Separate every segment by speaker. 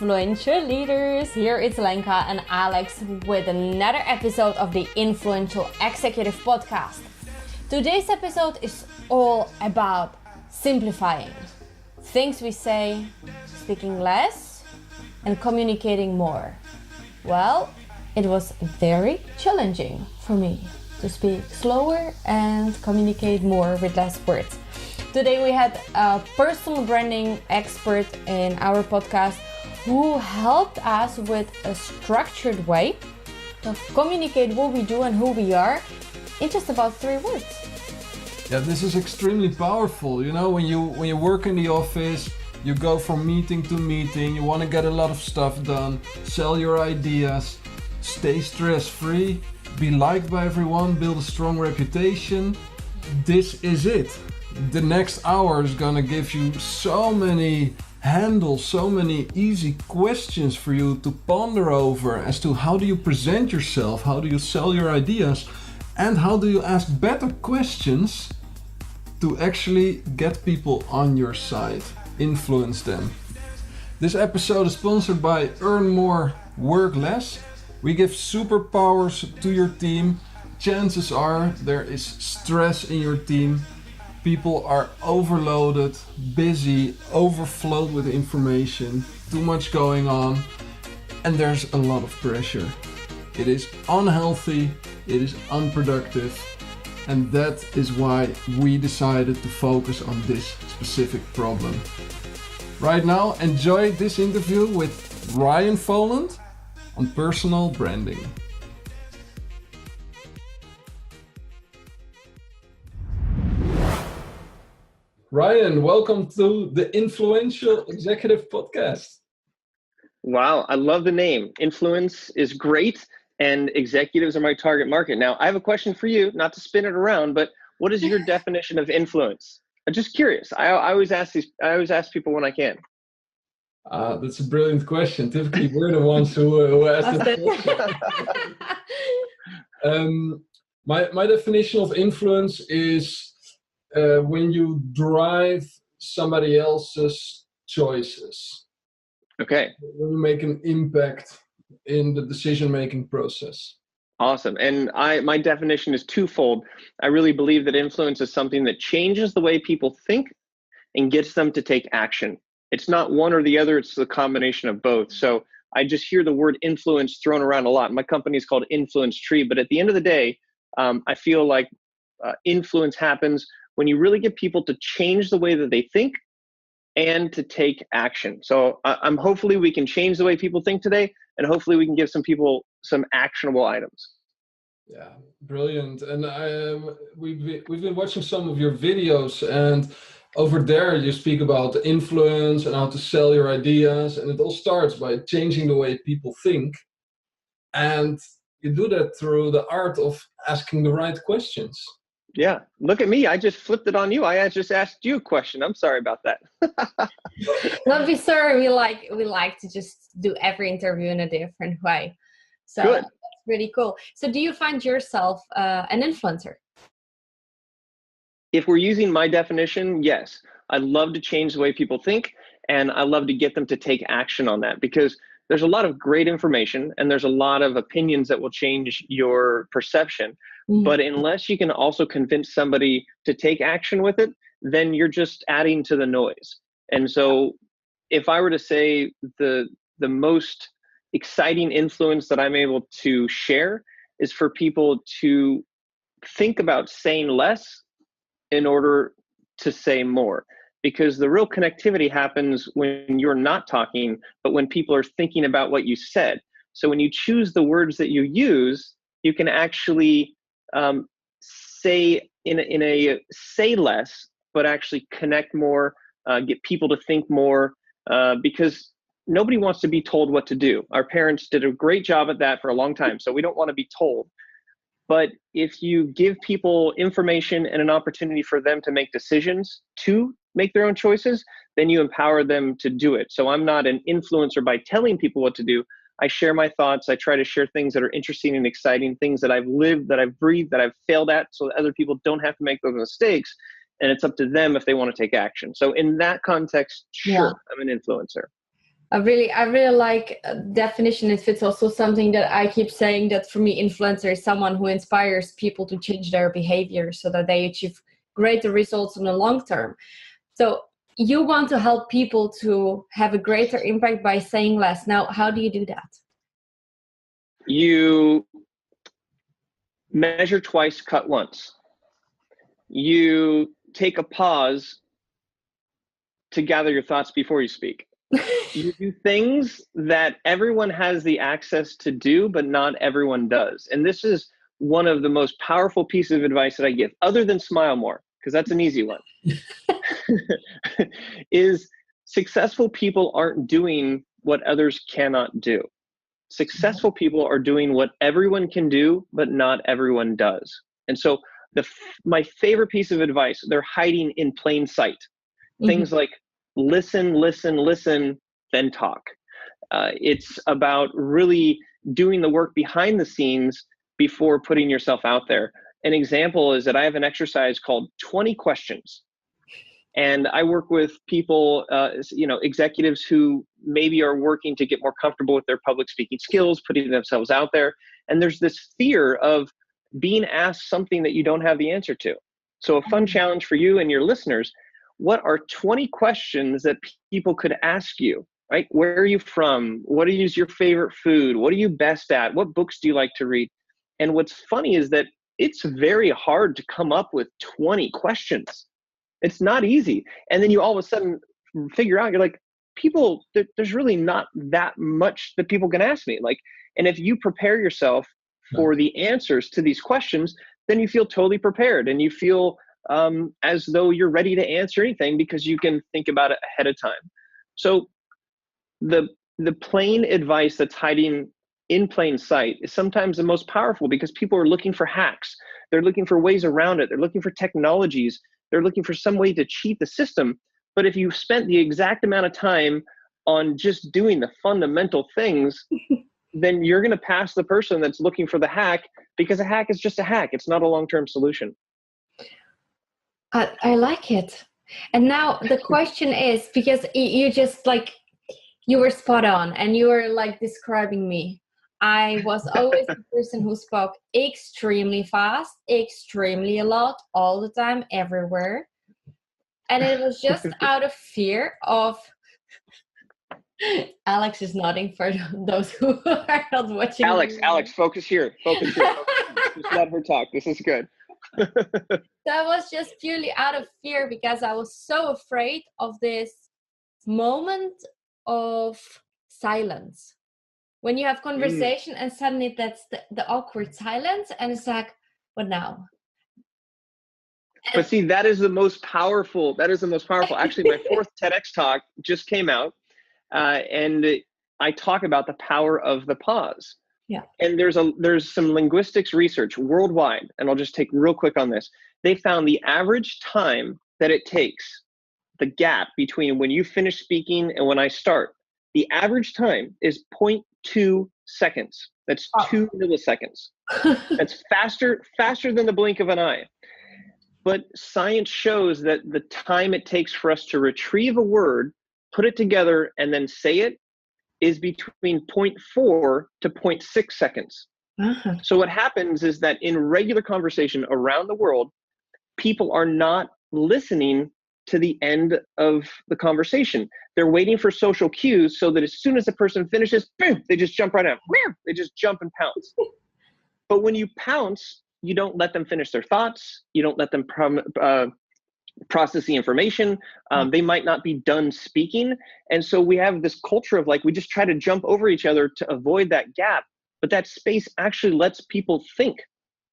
Speaker 1: influential leaders. Here it's Lenka and Alex with another episode of the Influential Executive Podcast. Today's episode is all about simplifying. Things we say, speaking less, and communicating more. Well, it was very challenging for me to speak slower and communicate more with less words. Today we had a personal branding expert in our podcast who helped us with a structured way to communicate what we do and who we are in just about 3 words.
Speaker 2: Yeah, this is extremely powerful. You know, when you work in the office, you go from meeting to meeting, you want to get a lot of stuff done, sell your ideas, stay stress-free, be liked by everyone, build a strong reputation. This is it. The next hour is gonna give you so many handles, so many easy questions for you to ponder over as to how do you present yourself, how do you sell your ideas, and how do you ask better questions to actually get people on your side, influence them. This episode is sponsored by Earn More, Work Less. We give superpowers to your team. Chances are there is stress in your team. People are overloaded, busy, overflowed with information, too much going on, and there's a lot of pressure. It is unhealthy, it is unproductive, and that is why we decided to focus on this specific problem. Right now, enjoy this interview with Ryan Foland on personal branding. Ryan, welcome to the Influential Executive Podcast.
Speaker 3: Wow, I love the name. Influence is great, and executives are my target market. Now, I have a question for you, not to spin it around, but what is your definition of influence? I'm just curious. I always ask people when I can.
Speaker 2: That's a brilliant question. Typically, we're the ones who ask the question. My definition of influence is when you drive somebody else's choices.
Speaker 3: Okay.
Speaker 2: When you make an impact in the decision-making process.
Speaker 3: Awesome. And my definition is twofold. I really believe that influence is something that changes the way people think and gets them to take action. It's not one or the other, it's the combination of both. So I just hear the word influence thrown around a lot. My company is called InfluenceTree, but at the end of the day, I feel like influence happens when you really get people to change the way that they think and to take action. So I'm hopefully we can change the way people think today, and hopefully we can give some people some actionable items.
Speaker 2: Yeah, brilliant. And we've been watching some of your videos, and over there you speak about influence and how to sell your ideas, and it all starts by changing the way people think. And you do that through the art of asking the right questions.
Speaker 3: Yeah, look at me. I just flipped it on you. I just asked you a question. I'm sorry about that.
Speaker 1: Don't be sorry. We like to just do every interview in a different way. So
Speaker 3: good.
Speaker 1: That's really cool. So do you find yourself an influencer?
Speaker 3: If we're using my definition, yes. I love to change the way people think, and I love to get them to take action on that, because there's a lot of great information and there's a lot of opinions that will change your perception. Mm-hmm. But unless you can also convince somebody to take action with it, then you're just adding to the noise. And so if I were to say the most exciting influence that I'm able to share is for people to think about saying less in order to say more. Because the real connectivity happens when you're not talking, but when people are thinking about what you said. So when you choose the words that you use, you can actually say say less, but actually connect more, get people to think more, because nobody wants to be told what to do. Our parents did a great job at that for a long time, so we don't want to be told. But if you give people information and an opportunity for them to make decisions, to make their own choices, then you empower them to do it. So I'm not an influencer by telling people what to do. I share my thoughts. I try to share things that are interesting and exciting, things that I've lived, that I've breathed, that I've failed at, so that other people don't have to make those mistakes. And it's up to them if they want to take action. So in that context, sure, yeah. I'm an influencer.
Speaker 1: I really like definition. It's also something that I keep saying, that for me, influencer is someone who inspires people to change their behavior so that they achieve greater results in the long term. So you want to help people to have a greater impact by saying less. Now, how do you do that?
Speaker 3: You measure twice, cut once. You take a pause to gather your thoughts before you speak. You do things that everyone has the access to do, but not everyone does. And this is one of the most powerful pieces of advice that I give, other than smile more, because that's an easy one, is successful people aren't doing what others cannot do. Successful people are doing what everyone can do, but not everyone does. And so my favorite piece of advice, they're hiding in plain sight. Things like listen, then talk. It's about really doing the work behind the scenes before putting yourself out there. An example is that I have an exercise called 20 questions. And I work with people, executives who maybe are working to get more comfortable with their public speaking skills, putting themselves out there. And there's this fear of being asked something that you don't have the answer to. So a fun challenge for you and your listeners: what are 20 questions that people could ask you, right? Where are you from? What is your favorite food? What are you best at? What books do you like to read? And what's funny is that it's very hard to come up with 20 questions. It's not easy. And then you all of a sudden figure out, you're like, there's really not that much that people can ask me. And if you prepare yourself for the answers to these questions, then you feel totally prepared, and you feel as though you're ready to answer anything because you can think about it ahead of time. So the plain advice that's hiding in plain sight is sometimes the most powerful, because people are looking for hacks. They're looking for ways around it. They're looking for technologies. They're looking for some way to cheat the system. But if you spent the exact amount of time on just doing the fundamental things, then you're going to pass the person that's looking for the hack, because a hack is just a hack. It's not a long-term solution.
Speaker 1: I like it. And now the question is, because you just you were spot on, and you were describing me. I was always the person who spoke extremely fast, extremely a lot, all the time, everywhere. And it was just out of fear of... Alex is nodding for those who are not watching.
Speaker 3: Alex, focus here. Just let her talk. This is good.
Speaker 1: That was just purely out of fear, because I was so afraid of this moment of silence. When you have conversation and suddenly that's the awkward silence, and it's like, what now?
Speaker 3: But see, that is the most powerful. Actually, my 4th TEDx talk just came out, and I talk about the power of the pause.
Speaker 1: Yeah.
Speaker 3: And there's some linguistics research worldwide, and I'll just take real quick on this. They found the average time that it takes, the gap between when you finish speaking and when I start, the average time is 0.2 seconds. That's 2 milliseconds. That's faster than the blink of an eye. But science shows that the time it takes for us to retrieve a word, put it together, and then say it is between 0.4 to 0.6 seconds. So what happens is that in regular conversation around the world, people are not listening to the end of the conversation. They're waiting for social cues, so that as soon as the person finishes, boom, they just jump right out. They just jump and pounce. But when you pounce, you don't let them finish their thoughts. You don't let them process the information. They might not be done speaking. And so we have this culture of we just try to jump over each other to avoid that gap. But that space actually lets people think.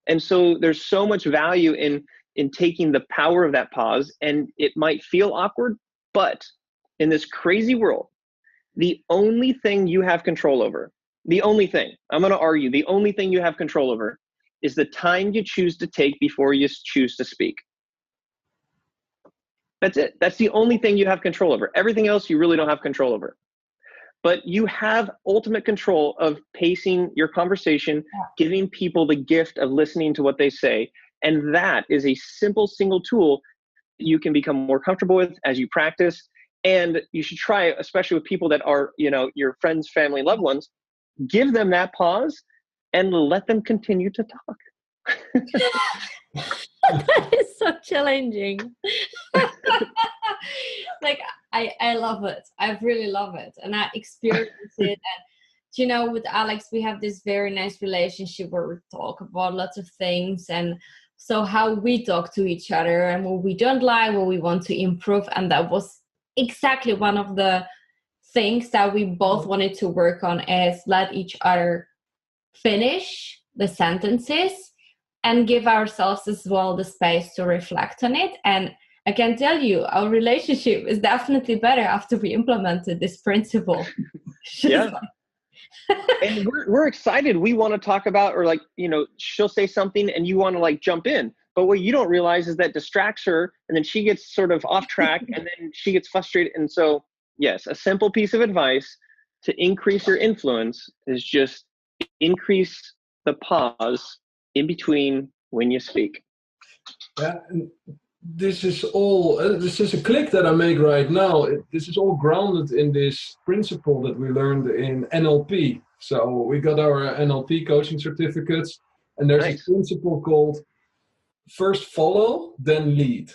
Speaker 3: And so there's so much value in taking the power of that pause. And it might feel awkward, but in this crazy world, the only thing you have control over, the only thing you have control over is the time you choose to take before you choose to speak. That's it. That's the only thing you have control over. Everything else you really don't have control over. But you have ultimate control of pacing your conversation, giving people the gift of listening to what they say. And that is a simple single tool you can become more comfortable with as you practice. And you should try, especially with people that are, your friends, family, loved ones, give them that pause and let them continue to talk.
Speaker 1: That is so challenging. Like, I love it. I really love it. And I experience it. And, with Alex, we have this very nice relationship where we talk about lots of things. And so how we talk to each other and what we don't like, what we want to improve. And that was exactly one of the things that we both wanted to work on, is let each other finish the sentences and give ourselves as well the space to reflect on it. And I can tell you, our relationship is definitely better after we implemented this principle.
Speaker 3: Yeah. And we're excited. We want to talk about, or she'll say something and you want to jump in. But what you don't realize is that distracts her, and then she gets sort of off track, and then she gets frustrated. And so, yes, a simple piece of advice to increase your influence is just increase the pause in between when you speak.
Speaker 2: Yeah, and this is a click that I make right now. This is all grounded in this principle that we learned in NLP. So we got our NLP coaching certificates, and there's
Speaker 3: Nice.
Speaker 2: a principle called first follow, then lead.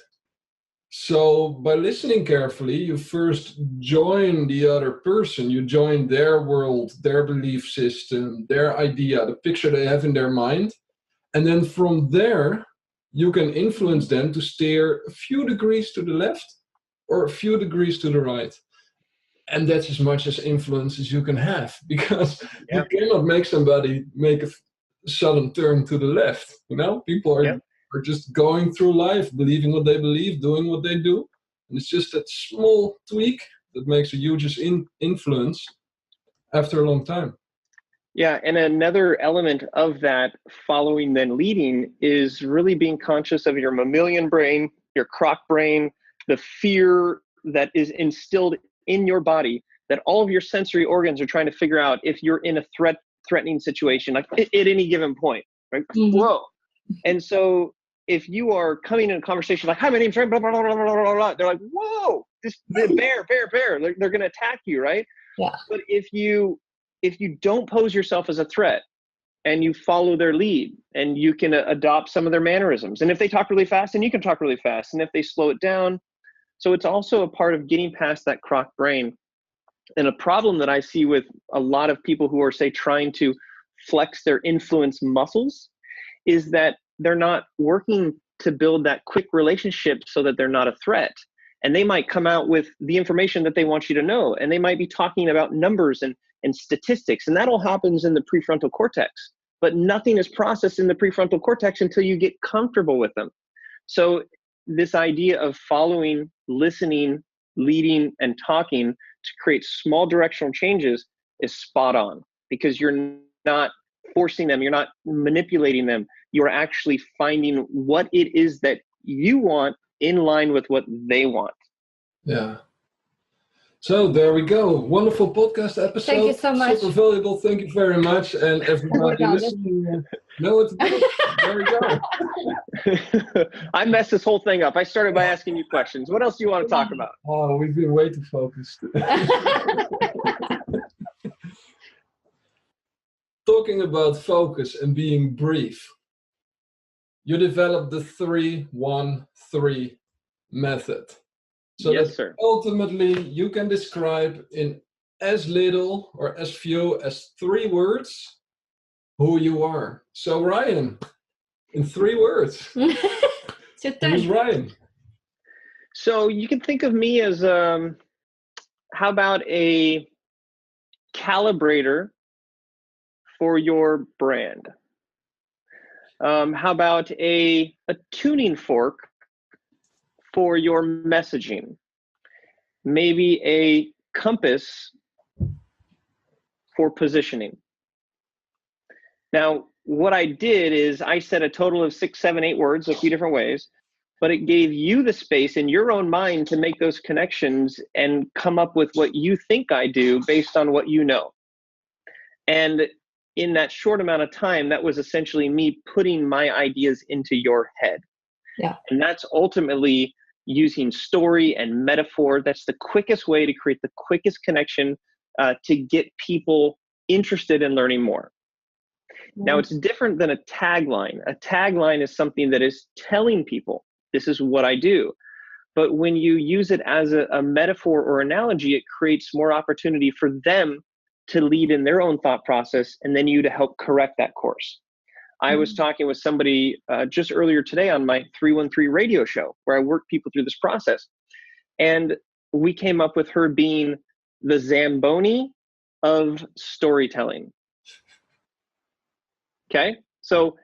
Speaker 2: So by listening carefully, you first join the other person. You join their world, their belief system, their idea, the picture they have in their mind. And then from there, you can influence them to steer a few degrees to the left or a few degrees to the right. And that's as much as influence as you can have, because you cannot make somebody make a sudden turn to the left. People are just going through life, believing what they believe, doing what they do. And it's just that small tweak that makes a huge influence after a long time.
Speaker 3: Yeah, and another element of that following then leading is really being conscious of your mammalian brain, your croc brain, the fear that is instilled in your body, that all of your sensory organs are trying to figure out if you're in a threatening situation, at any given point, right? Mm-hmm. Whoa. And so if you are coming in a conversation like, hi, my name's Ryan, blah, blah, blah, blah, blah, blah, they're like, whoa, this bear, they're going to attack you, right?
Speaker 1: Yeah.
Speaker 3: But if you don't pose yourself as a threat and you follow their lead, and you can adopt some of their mannerisms. And if they talk really fast, then you can talk really fast. And if they slow it down. So it's also a part of getting past that croc brain. And a problem that I see with a lot of people who are, say, trying to flex their influence muscles is that they're not working to build that quick relationship so that they're not a threat. And they might come out with the information that they want you to know. And they might be talking about numbers and statistics. And that all happens in the prefrontal cortex. But nothing is processed in the prefrontal cortex until you get comfortable with them. So this idea of following, listening, leading, and talking to create small directional changes is spot on, because you're not forcing them, you're not manipulating them, you're actually finding what it is that you want in line with what they want.
Speaker 2: Yeah. So there we go. Wonderful podcast episode.
Speaker 1: Thank you so much.
Speaker 2: Super valuable. Thank you very much. And everybody listening, know it's good. There we go.
Speaker 3: I messed this whole thing up. I started by asking you questions. What else do you want to talk about?
Speaker 2: Oh, we've been way too focused. Talking about focus and being brief. You developed the 3-1-3 method. So
Speaker 3: yes,
Speaker 2: that
Speaker 3: sir.
Speaker 2: Ultimately, you can describe in as little or as few as 3 words who you are. So Ryan, in 3 words, who's Ryan?
Speaker 3: So you can think of me as, how about a calibrator for your brand? How about a tuning fork for your messaging? Maybe a compass for positioning. Now, what I did is I said a total of 6, 7, 8 words, a few different ways, but it gave you the space in your own mind to make those connections and come up with what you think I do based on what you know. And in that short amount of time, that was essentially me putting my ideas into your head.
Speaker 1: Yeah.
Speaker 3: And that's ultimately using story and metaphor. That's the quickest way to create the quickest connection to get people interested in learning more. Now, it's different than a tagline. A tagline is something that is telling people, this is what I do. But when you use it as a metaphor or analogy, it creates more opportunity for them to lead in their own thought process, and then you to help correct that course. I was talking with somebody just earlier today on my 313 radio show, where I work people through this process. And we came up with her being the Zamboni of storytelling. Okay, so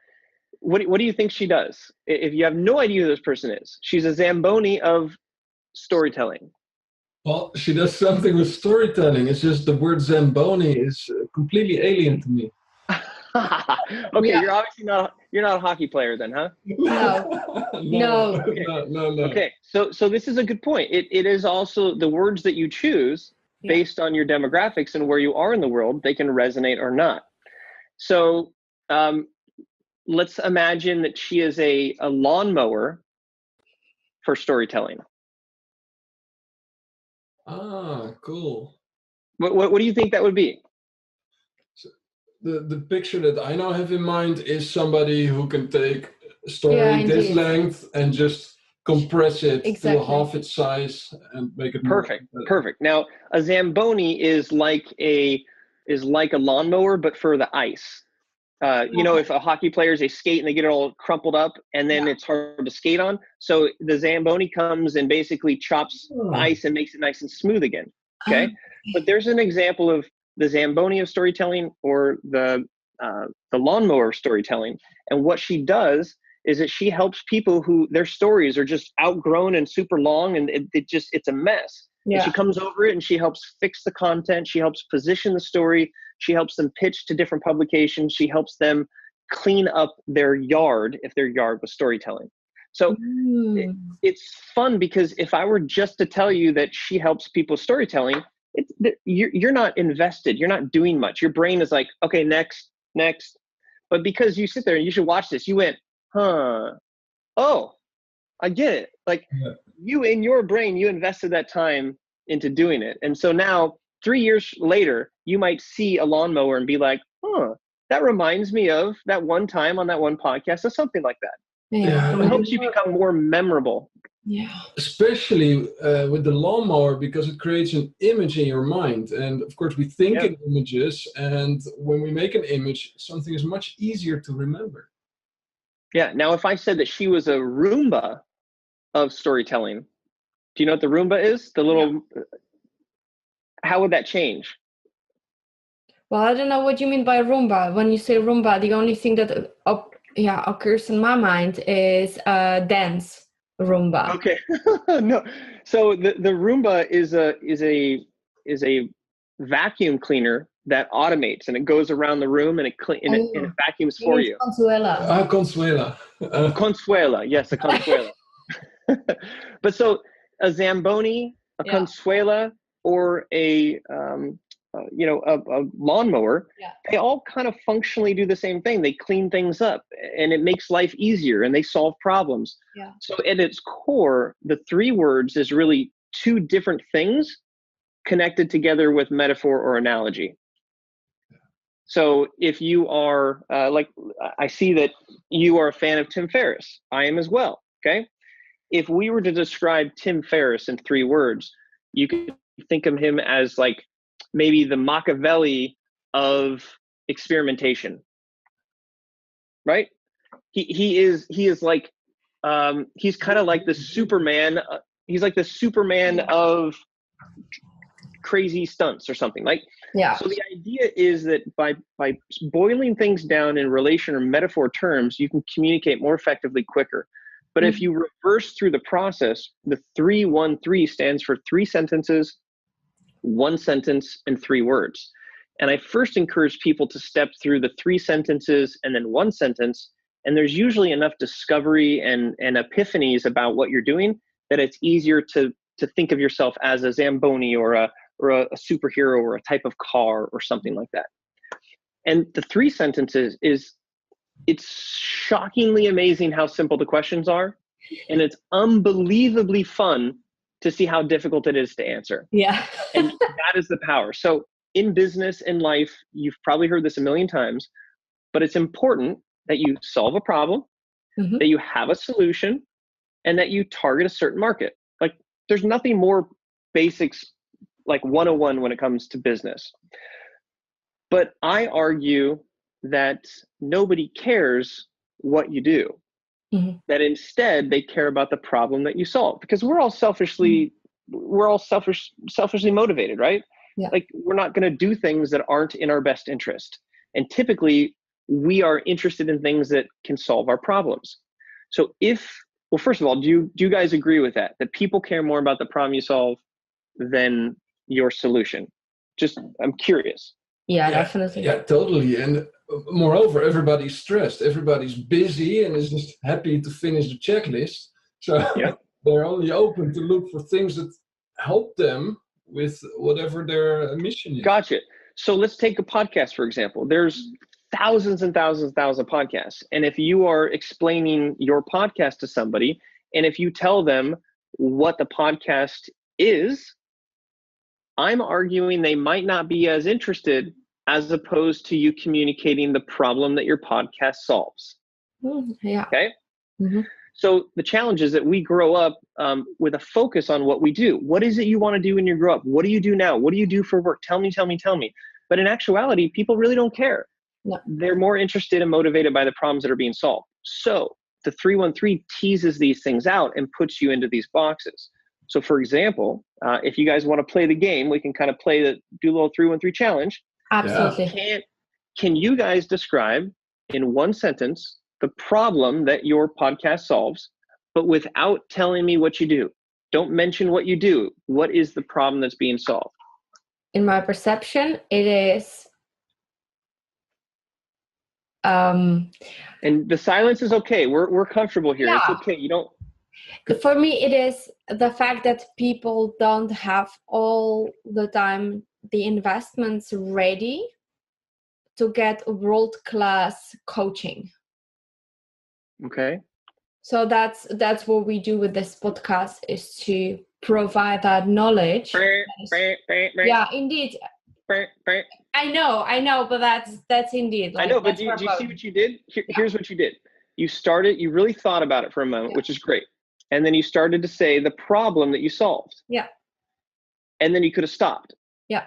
Speaker 3: what do you think she does? If you have no idea who this person is, she's a Zamboni of storytelling.
Speaker 2: Well, she does something with storytelling. It's just the word Zamboni is completely alien to me.
Speaker 3: Okay, yeah. You're not a hockey player then, huh?
Speaker 1: No.
Speaker 3: Okay.
Speaker 2: No.
Speaker 3: Okay, so this is a good point. It is also the words that you choose based on your demographics and where you are in the world, they can resonate or not. So let's imagine that she is a lawnmower for storytelling.
Speaker 2: Ah, cool.
Speaker 3: What do you think that would be?
Speaker 2: So the picture that I now have in mind is somebody who can take a story this length and just compress it to half its size and make it
Speaker 3: perfect. Now, a Zamboni is like a lawnmower, but for the ice. You know, if a hockey player, they skate and they get it all crumpled up and then it's hard to skate on. So the Zamboni comes and basically chops the ice and makes it nice and smooth again. Okay. But there's an example of the Zamboni of storytelling or the lawnmower of storytelling. And what she does is that she helps people who their stories are just outgrown and super long and it's a mess. Yeah. And she comes over it and she helps fix the content. She helps position the story. She helps them pitch to different publications. She helps them clean up their yard if their yard was storytelling. So it's fun because if I were just to tell you that she helps people storytelling, you're not invested. You're not doing much. Your brain is like, okay, next. But because you sit there and you should watch this, you went, oh, I get it. Like you in your brain, you invested that time into doing it. And so now 3 years later, you might see a lawnmower and be like, that reminds me of that one time on that one podcast or something like that. Yeah. It helps you become more memorable.
Speaker 1: Yeah.
Speaker 2: Especially with the lawnmower, because it creates an image in your mind. And of course, we think in images. And when we make an image, something is much easier to remember.
Speaker 3: Yeah. Now, if I said that she was a Roomba of storytelling, do you know what the Roomba is? The little, how would that change?
Speaker 1: Well, I don't know what you mean by Roomba. When you say Roomba, the only thing that occurs in my mind is dance Roomba.
Speaker 3: Okay. No. So the Roomba is a vacuum cleaner that automates and it goes around the room and it vacuums for you.
Speaker 1: Consuela.
Speaker 2: Consuela.
Speaker 3: Consuela. Yes, a Consuela. But so a Zamboni, a Consuela, or a lawnmower, they all kind of functionally do the same thing. They clean things up and it makes life easier and they solve problems. Yeah. So at its core, the 3 words is really 2 different things connected together with metaphor or analogy. So if you are I see that you are a fan of Tim Ferriss. I am as well. Okay. If we were to describe Tim Ferriss in 3 words, you could think of him as like maybe the Machiavelli of experimentation, right? He is like he's kind of like the Superman. He's like the Superman of crazy stunts or something. Like, so the idea is that by boiling things down in relation or metaphor terms, you can communicate more effectively quicker. But if you reverse through the process, the 3-1-3 stands for 3 sentences, 1 sentence, and 3 words. And I first encourage people to step through the 3 sentences and then 1 sentence. And there's usually enough discovery and epiphanies about what you're doing that it's easier to think of yourself as a Zamboni or a superhero or a type of car or something like that. And the 3 sentences it's shockingly amazing how simple the questions are. And it's unbelievably fun to see how difficult it is to answer.
Speaker 1: Yeah.
Speaker 3: And that is the power. So in business and life, you've probably heard this a million times, but it's important that you solve a problem, that you have a solution, and that you target a certain market. Like there's nothing more basics like 101 when it comes to business. But I argue that nobody cares what you do. That instead they care about the problem that you solve, because we're all selfishly motivated, right?
Speaker 1: Yeah.
Speaker 3: Like we're not going to do things that aren't in our best interest. And typically we are interested in things that can solve our problems. So first of all, do you guys agree with that people care more about the problem you solve than your solution? Just, I'm curious.
Speaker 1: Yeah, definitely.
Speaker 2: Yeah, totally. And moreover, everybody's stressed. Everybody's busy and is just happy to finish the checklist. So they're only open to look for things that help them with whatever their mission is.
Speaker 3: Gotcha. So let's take a podcast, for example. There's thousands and thousands and thousands of podcasts. And if you are explaining your podcast to somebody, and if you tell them what the podcast is, I'm arguing they might not be as interested as opposed to you communicating the problem that your podcast solves.
Speaker 1: Yeah.
Speaker 3: Okay. So the challenge is that we grow up with a focus on what we do. What is it you want to do when you grow up? What do you do now? What do you do for work? Tell me. But in actuality, people really don't care.
Speaker 1: No.
Speaker 3: They're more interested and motivated by the problems that are being solved. So the 313 teases these things out and puts you into these boxes. So for example, if you guys want to play the game, we can kind of do a little 313 challenge.
Speaker 1: Absolutely.
Speaker 3: Can you guys describe in one sentence the problem that your podcast solves, but without telling me what you do? Don't mention what you do. What is the problem that's being solved?
Speaker 1: In my perception, it is and
Speaker 3: the silence is okay. We're comfortable here. Yeah. It's okay. You don't.
Speaker 1: For me, it is the fact that people don't have all the time the investments ready to get world-class coaching.
Speaker 3: Okay.
Speaker 1: So that's what we do with this podcast, is to provide that knowledge. Yeah, indeed. I know, but that's indeed.
Speaker 3: Like, I know, but do you see what you did? Here's what you did. You really thought about it for a moment, which is great. And then you started to say the problem that you solved.
Speaker 1: Yeah.
Speaker 3: And then you could have stopped.
Speaker 1: Yeah.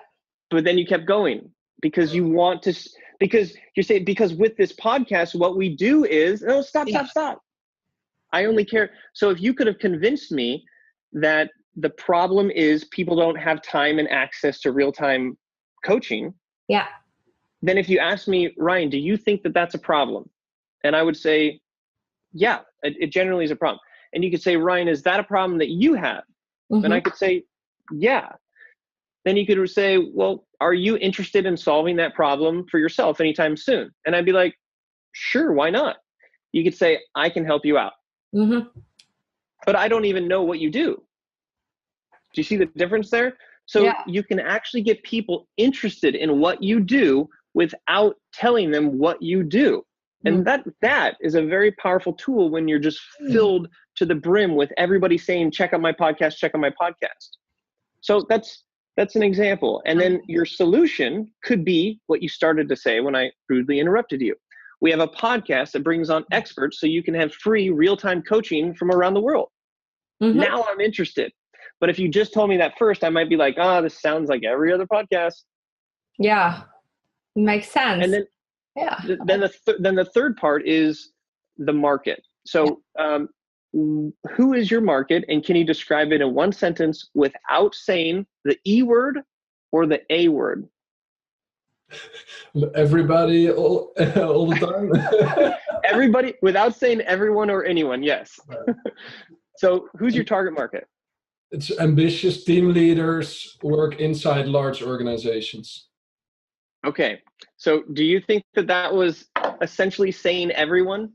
Speaker 3: But then you kept going because you want to, because you're saying, because with this podcast, what we do is, stop. I only care. So if you could have convinced me that the problem is people don't have time and access to real-time coaching.
Speaker 1: Yeah.
Speaker 3: Then if you ask me, Ryan, do you think that that's a problem? And I would say, yeah, it generally is a problem. And you could say, Ryan, is that a problem that you have? And I could say, yeah. Then you could say, well, are you interested in solving that problem for yourself anytime soon? And I'd be like, sure, why not? You could say, I can help you out. But I don't even know what you do. Do you see the difference there? So you can actually get people interested in what you do without telling them what you do. And that is a very powerful tool when you're just filled to the brim with everybody saying, check out my podcast, check out my podcast. So that's an example. And then your solution could be what you started to say when I rudely interrupted you. We have a podcast that brings on experts so you can have free real-time coaching from around the world. Now I'm interested. But if you just told me that first, I might be like, this sounds like every other podcast.
Speaker 1: Yeah, makes sense.
Speaker 3: And then then the third part is the market. So who is your market, and can you describe it in one sentence without saying the E word or the A word?
Speaker 2: Everybody all the time.
Speaker 3: Everybody, without saying everyone or anyone. Yes. So who's your target market?
Speaker 2: It's ambitious team leaders who work inside large organizations.
Speaker 3: Okay. So do you think that was essentially saying everyone?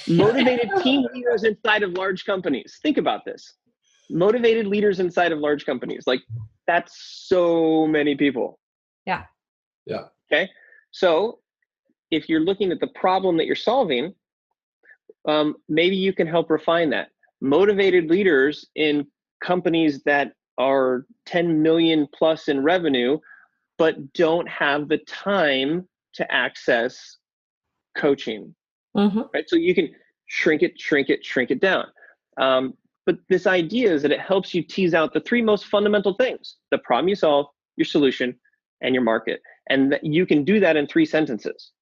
Speaker 3: Motivated team leaders inside of large companies. Think about this. Motivated leaders inside of large companies. Like, that's so many people.
Speaker 1: Yeah.
Speaker 3: Okay. So if you're looking at the problem that you're solving, Maybe you can help refine that. Motivated leaders in companies that are 10 million plus in revenue, but don't have the time to access coaching, right? So you can shrink it down. But this idea is that it helps you tease out the three most fundamental things: the problem you solve, your solution, and your market. And that you can do that in 3 sentences.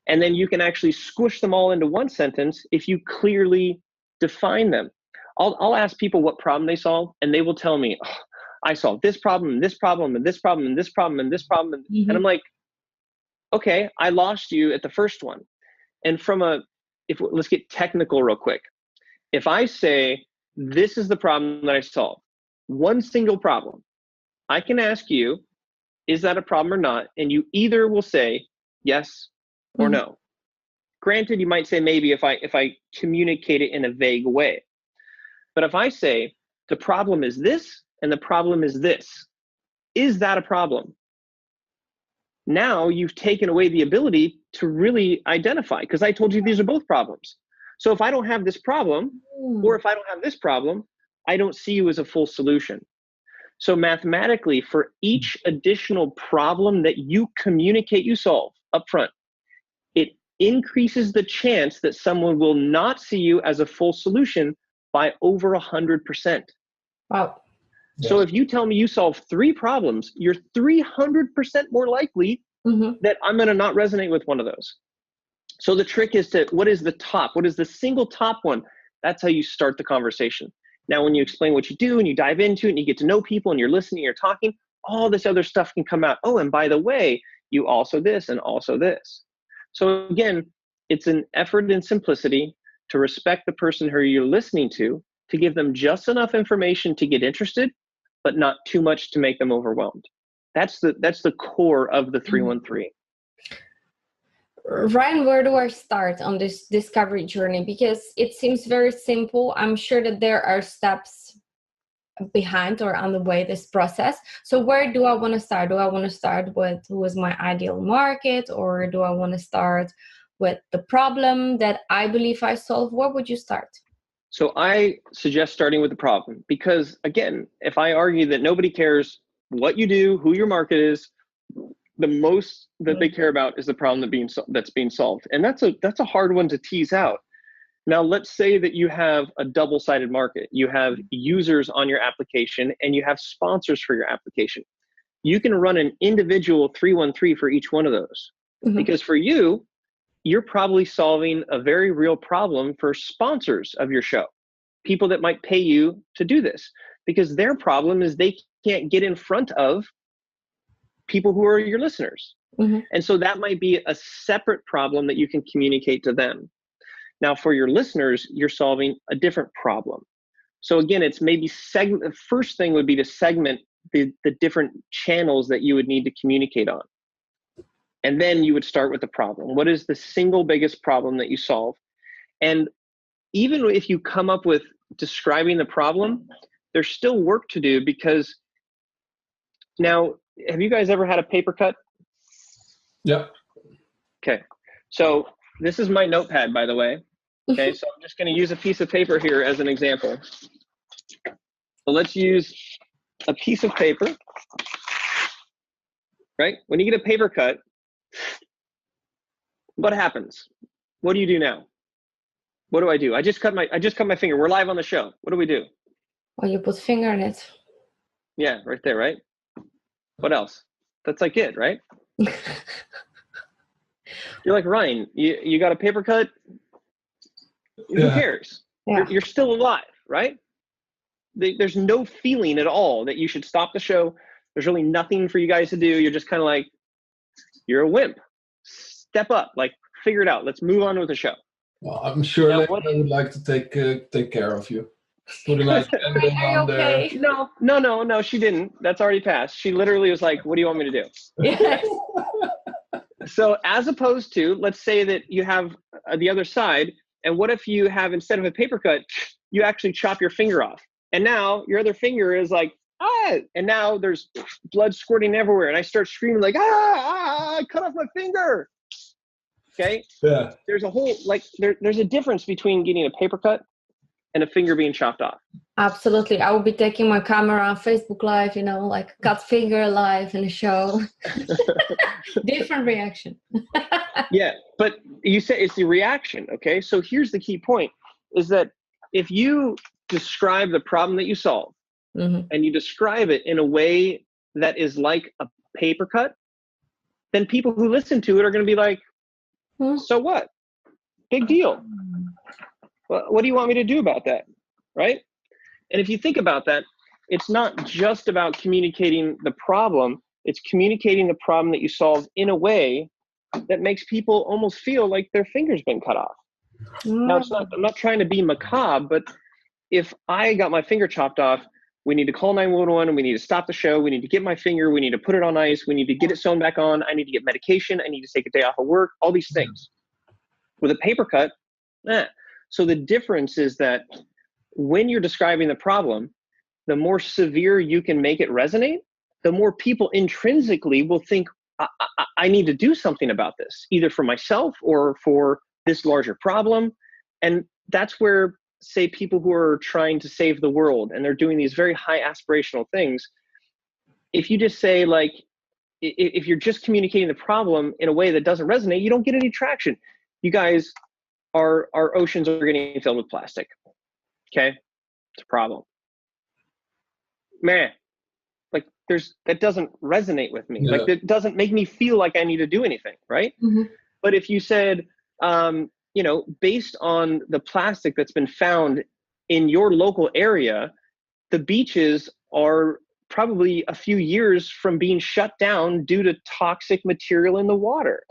Speaker 3: And then you can actually squish them all into 1 sentence if you clearly define them. I'll ask people what problem they solve, and they will tell me, oh, I solved this problem, and this problem, and this problem, and this problem, and this problem. And I'm like, okay, I lost you at the first one. And let's get technical real quick. If I say, this is the problem that I solved, one single problem, I can ask you, is that a problem or not? And you either will say yes or no. Granted, you might say maybe if I communicate it in a vague way. But if I say, the problem is this, and the problem is this, is that a problem? Now you've taken away the ability to really identify, because I told you these are both problems. So if I don't have this problem, or if I don't have this problem, I don't see you as a full solution. So mathematically, for each additional problem that you communicate you solve up front, it increases the chance that someone will not see you as a full solution by over 100%.
Speaker 1: Wow.
Speaker 3: So if you tell me you solve 3 problems, you're 300% more likely that I'm going to not resonate with one of those. So the trick is what is the single top one? That's how you start the conversation. Now, when you explain what you do and you dive into it and you get to know people and you're listening, you're talking, all this other stuff can come out. Oh, and by the way, you also this and also this. So again, it's an effort in simplicity to respect the person who you're listening to give them just enough information to get interested, but not too much to make them overwhelmed. That's the core of the 313.
Speaker 1: Ryan, where do I start on this discovery journey? Because it seems very simple. I'm sure that there are steps behind or on the way this process. So where do I want to start? Do I want to start with who is my ideal market, or do I want to start with the problem that I believe I solve? Where would you start?
Speaker 3: So I suggest starting with the problem, because again, if I argue that nobody cares what you do, who your market is, the most that they care about is the problem that's being solved. And that's a hard one to tease out. Now, let's say that you have a double-sided market. You have users on your application and you have sponsors for your application. You can run an individual 313 for each one of those. Because for you, you're probably solving a very real problem for sponsors of your show, people that might pay you to do this, because their problem is they can't get in front of people who are your listeners. And so that might be a separate problem that you can communicate to them. Now, for your listeners, you're solving a different problem. So again, it's maybe the first thing would be to segment the different channels that you would need to communicate on. And then you would start with the problem. What is the single biggest problem that you solve? And even if you come up with describing the problem, there's still work to do, because now, have you guys ever had a paper cut?
Speaker 2: Yeah.
Speaker 3: Okay. So this is my notepad, by the way. Okay. So I'm just going to use a piece of paper here as an example. So let's use a piece of paper, right? When you get a paper cut, what happens? What do you do now? What do I do? I just cut my finger. We're live on the show. What do we do?
Speaker 1: Well, you put finger in it.
Speaker 3: Yeah, right there, right? What else? That's like it, right? You're like, Ryan, you got a paper cut? Who cares?
Speaker 1: Yeah.
Speaker 3: You're still alive, right? There's no feeling at all that you should stop the show. There's really nothing for you guys to do. You're just kind of like, you're a wimp. Step up, like figure it out. Let's move on with the show.
Speaker 2: Well, I'm sure I would like to take care of you. Put a nice ending on there.
Speaker 3: No, she didn't. That's already passed. She literally was like, what do you want me to do?
Speaker 1: Yes.
Speaker 3: So as opposed to, let's say that you have the other side, and what if you have, instead of a paper cut, you actually chop your finger off, and now your other finger is like, and now there's blood squirting everywhere, and I start screaming like, I cut off my finger. Okay.
Speaker 2: Yeah.
Speaker 3: There's a whole, like, there's a difference between getting a paper cut and a finger being chopped off.
Speaker 1: Absolutely. I will be taking my camera on Facebook Live, like cut finger live in a show. Different reaction.
Speaker 3: Yeah, but you say it's the reaction, okay? So here's the key point, is that if you describe the problem that you solve,
Speaker 1: Mm-hmm.
Speaker 3: and you describe it in a way that is like a paper cut, then people who listen to it are going to be like, so what? Big deal. What do you want me to do about that? Right? And if you think about that, it's not just about communicating the problem, it's communicating the problem that you solve in a way that makes people almost feel like their finger's been cut off. Now, I'm not trying to be macabre, but if I got my finger chopped off, we need to call 911, we need to stop the show, we need to get my finger, we need to put it on ice, we need to get it sewn back on, I need to get medication, I need to take a day off of work, all these things. With a paper cut, So the difference is that when you're describing the problem, the more severe you can make it resonate, the more people intrinsically will think, I need to do something about this, either for myself or for this larger problem. And that's where, say, people who are trying to save the world and they're doing these very high aspirational things, if you just say, like, if you're just communicating the problem in a way that doesn't resonate, you don't get any traction. You guys, our oceans are getting filled with plastic. Okay, it's a problem. Man, like, that doesn't resonate with me.
Speaker 2: Yeah.
Speaker 3: Like, that doesn't make me feel like I need to do anything, right?
Speaker 1: Mm-hmm.
Speaker 3: But if you said, based on the plastic that's been found in your local area, the beaches are probably a few years from being shut down due to toxic material in the water.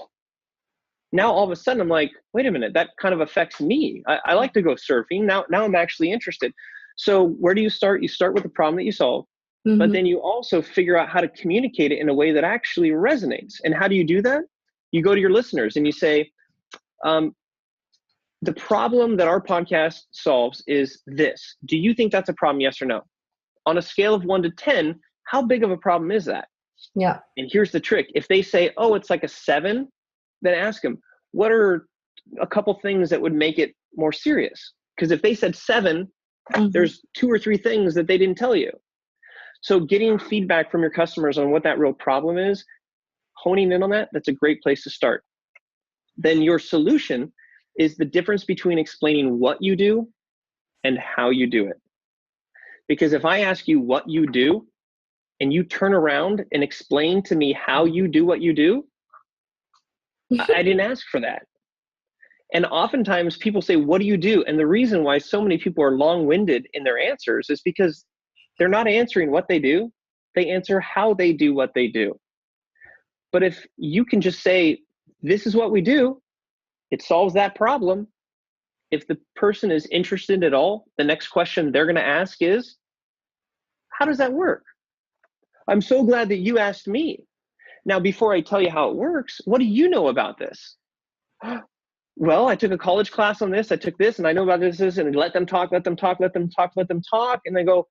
Speaker 3: Now, all of a sudden, I'm like, wait a minute, that kind of affects me. I like to go surfing. Now I'm actually interested. So where do you start? You start with the problem that you solve,
Speaker 1: Mm-hmm.
Speaker 3: but then you also figure out how to communicate it in a way that actually resonates. And how do you do that? You go to your listeners and you say, the problem that our podcast solves is this. Do you think that's a problem? Yes or no? On a scale of 1 to 10, how big of a problem is that?
Speaker 1: Yeah.
Speaker 3: And here's the trick. If they say, oh, it's like a 7, then ask them, what are a couple things that would make it more serious? Because if they said 7,
Speaker 1: Mm-hmm.
Speaker 3: there's 2 or 3 things that they didn't tell you. So getting feedback from your customers on what that real problem is, honing in on that, that's a great place to start. Then your solution is the difference between explaining what you do and how you do it. Because if I ask you what you do and you turn around and explain to me how you do what you do, I didn't ask for that. And oftentimes people say, what do you do? And the reason why so many people are long-winded in their answers is because they're not answering what they do. They answer how they do what they do. But if you can just say, this is what we do, it solves that problem. If the person is interested at all, the next question they're going to ask is, how does that work? I'm so glad that you asked me. Now, before I tell you how it works, what do you know about this? Well, I took a college class on this, I took this, and I know about this, and let them talk. And they go,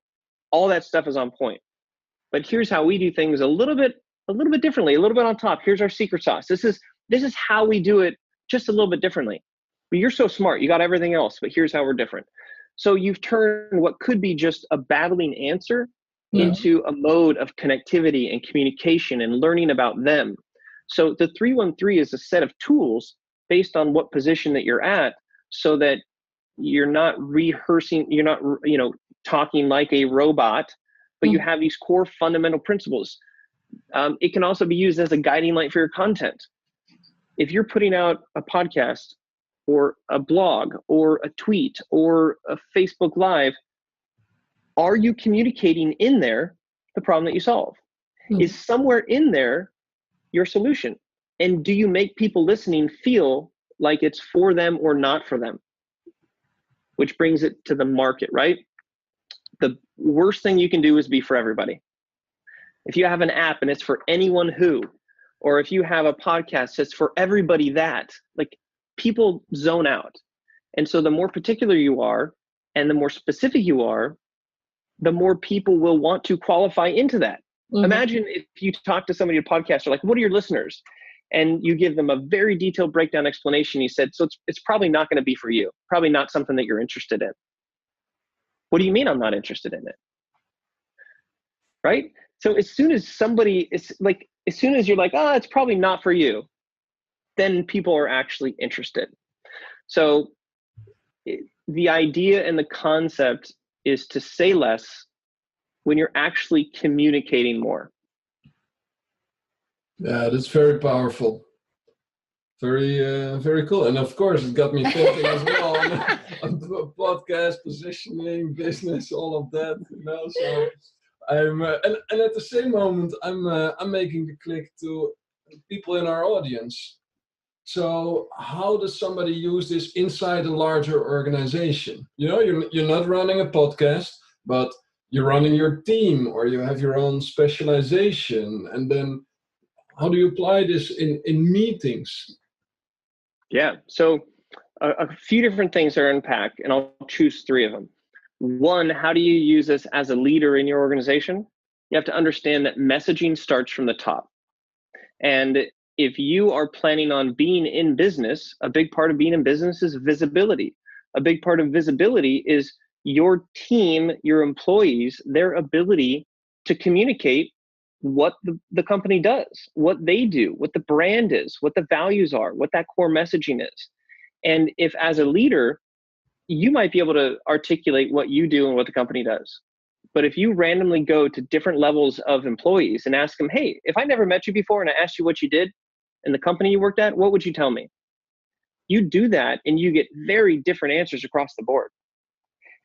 Speaker 3: all that stuff is on point. But here's how we do things a little bit differently, a little bit on top. Here's our secret sauce. This is how we do it just a little bit differently. But you're so smart, you got everything else, but here's how we're different. So you've turned what could be just a babbling answer into a mode of connectivity and communication and learning about them. So the 313 is a set of tools based on what position that you're at, so that you're not rehearsing, you're not, talking like a robot, but you have these core fundamental principles. It can also be used as a guiding light for your content. If you're putting out a podcast or a blog or a tweet or a Facebook Live, are you communicating in there the problem that you solve? Is somewhere in there your solution? And do you make people listening feel like it's for them or not for them? Which brings it to the market, right? The worst thing you can do is be for everybody. If you have an app and it's for anyone who, or if you have a podcast that's for everybody that, like, people zone out. And so the more particular you are and the more specific you are, the more people will want to qualify into that. Imagine if you talk to somebody, a podcaster, like, what are your listeners? and you give them a very detailed breakdown explanation. You said, so it's probably not going to be for you, probably not something that you're interested in. What do you mean I'm not interested in it? Right? So as soon as you're like, oh, it's probably not for you, then people are actually interested. So the idea and the concept is to say less when you're actually communicating more.
Speaker 2: Yeah, that's very powerful. Very cool. And of course, it got me thinking as well on podcast, positioning, business, all of that. So I'm and at the same moment, I'm making the click to people in our audience. So how does somebody use this inside a larger organization? You're not running a podcast, but you're running your team, or you have your own specialization. And then how do you apply this in meetings?
Speaker 3: Yeah, so a few different things are unpacked, and I'll choose 3 of them. One, how do you use this as a leader in your organization? You have to understand that messaging starts from the top. And if you are planning on being in business, a big part of being in business is visibility. A big part of visibility is your team, your employees, their ability to communicate what the company does, what they do, what the brand is, what the values are, what that core messaging is. And if as a leader, you might be able to articulate what you do and what the company does. But if you randomly go to different levels of employees and ask them, hey, if I never met you before and I asked you what you did in the company you worked at, what would you tell me? You do that and you get very different answers across the board.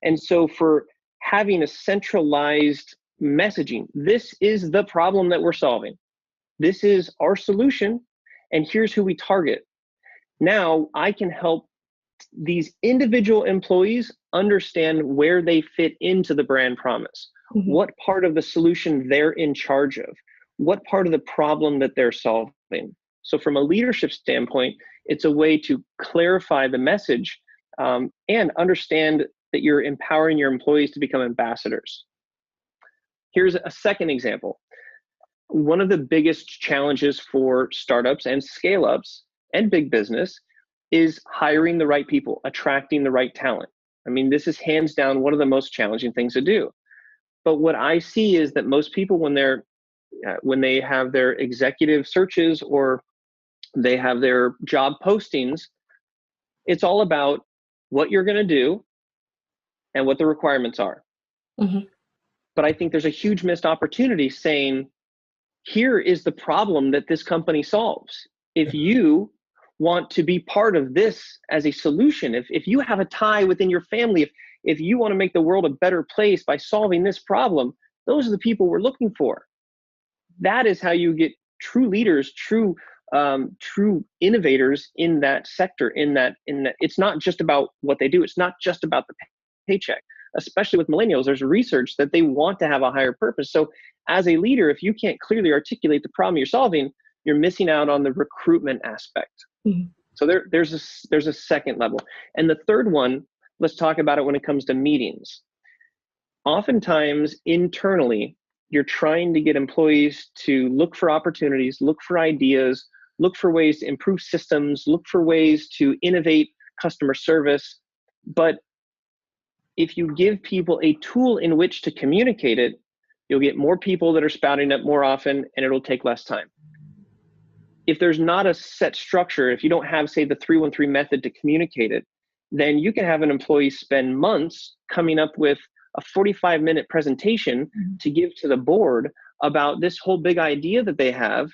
Speaker 3: And so for having a centralized messaging, this is the problem that we're solving. This is our solution, and here's who we target. Now I can help these individual employees understand where they fit into the brand promise, what part of the solution they're in charge of, what part of the problem that they're solving. So from a leadership standpoint, it's a way to clarify the message and understand that you're empowering your employees to become ambassadors. Here's a second example. One of the biggest challenges for startups and scale-ups and big business is hiring the right people, attracting the right talent. I mean, this is hands down one of the most challenging things to do. But what I see is that most people, when they have their executive searches or they have their job postings, it's all about what you're going to do and what the requirements are. But I think there's a huge missed opportunity saying, here is the problem that this company solves. If you want to be part of this as a solution, if you have a tie within your family, if you want to make the world a better place by solving this problem, those are the people we're looking for. That is how you get true leaders, true innovators in that sector. In that, it's not just about what they do. It's not just about the paycheck. Especially with millennials, there's research that they want to have a higher purpose. So as a leader, if you can't clearly articulate the problem you're solving, you're missing out on the recruitment aspect. So there's a second level. And the third one, let's talk about it when it comes to meetings. Oftentimes internally, you're trying to get employees to look for opportunities, look for ideas, look for ways to improve systems, look for ways to innovate customer service. But if you give people a tool in which to communicate it, you'll get more people that are spouting up more often, and it'll take less time. If there's not a set structure, if you don't have, say, the 313 method to communicate it, then you can have an employee spend months coming up with a 45-minute presentation to give to the board about this whole big idea that they have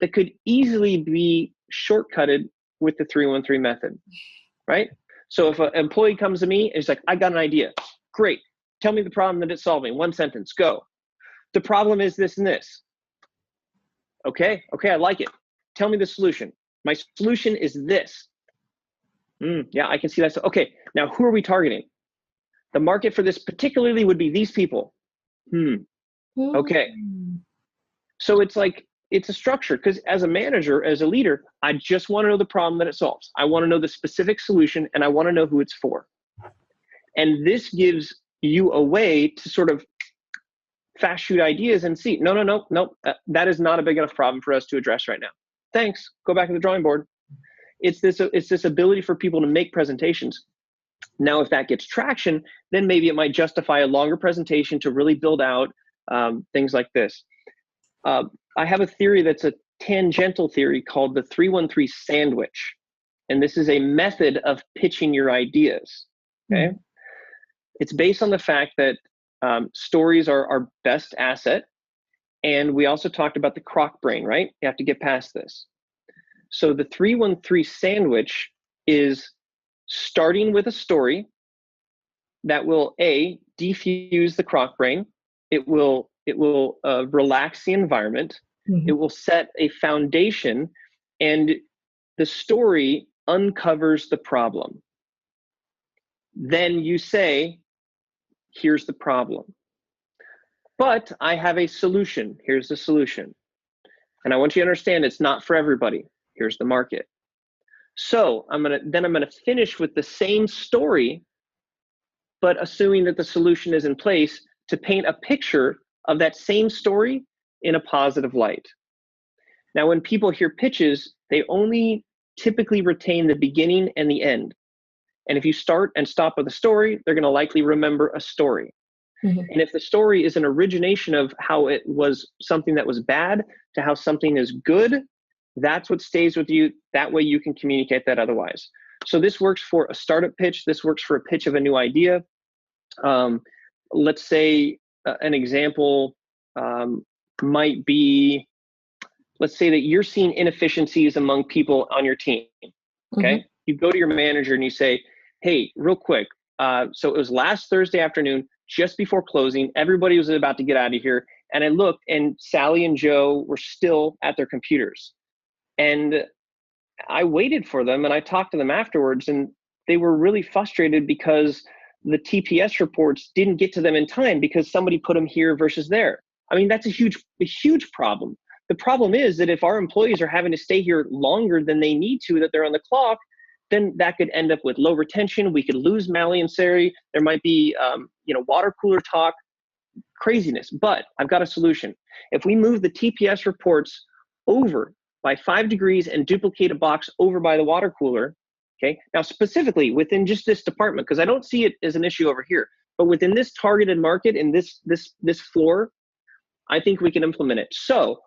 Speaker 3: that could easily be shortcutted with the 313 method, right? So if an employee comes to me and is like, I got an idea. Great. Tell me the problem that it's solving. One sentence, go. The problem is this and this. Okay, I like it. Tell me the solution. My solution is this. Yeah, I can see that. So, okay, now who are we targeting? The market for this particularly would be these people. Okay. So it's like, it's a structure, because as a manager, as a leader, I just want to know the problem that it solves. I want to know the specific solution, and I want to know who it's for. And this gives you a way to sort of fast shoot ideas and see, no, that is not a big enough problem for us to address right now. thanks, go back to the drawing board. It's this ability for people to make presentations. Now, if that gets traction, then maybe it might justify a longer presentation to really build out things like this. I have a theory that's a tangential theory called the 3-1-3 sandwich. And this is a method of pitching your ideas, okay? Mm-hmm. It's based on the fact that stories are our best asset. And we also talked about the croc brain, right? You have to get past this. So the 3-1-3 sandwich is starting with a story that will defuse the croc brain. It will relax the environment. Mm-hmm. It will set a foundation, and the story uncovers the problem. Then you say, here's the problem, but I have a solution. Here's the solution. And I want you to understand it's not for everybody. Here's the market. So I'm gonna finish with the same story, but assuming that the solution is in place to paint a picture of that same story in a positive light. Now, when people hear pitches, they only typically retain the beginning and the end. And if you start and stop with a story, they're going to likely remember a story. Mm-hmm. And if the story is an origination of how it was something that was bad to how something is good, that's what stays with you. That way you can communicate that otherwise. So this works for a startup pitch. This works for a pitch of a new idea. Let's say an example might be, let's say that you're seeing inefficiencies among people on your team, okay? Mm-hmm. You go to your manager and you say, hey, real quick, so it was last Thursday afternoon, just before closing, everybody was about to get out of here, and I looked and Sally and Joe were still at their computers. And I waited for them and I talked to them afterwards, and they were really frustrated because the TPS reports didn't get to them in time because somebody put them here versus there. I mean, that's a huge problem. The problem is that if our employees are having to stay here longer than they need to, that they're on the clock, then that could end up with low retention. We could lose Mally and Sari. There might be, water cooler talk, craziness. But I've got a solution. If we move the TPS reports over by 5 degrees and duplicate a box over by the water cooler, okay? Now, specifically within just this department, because I don't see it as an issue over here, but within this targeted market in this floor, I think we can implement it. So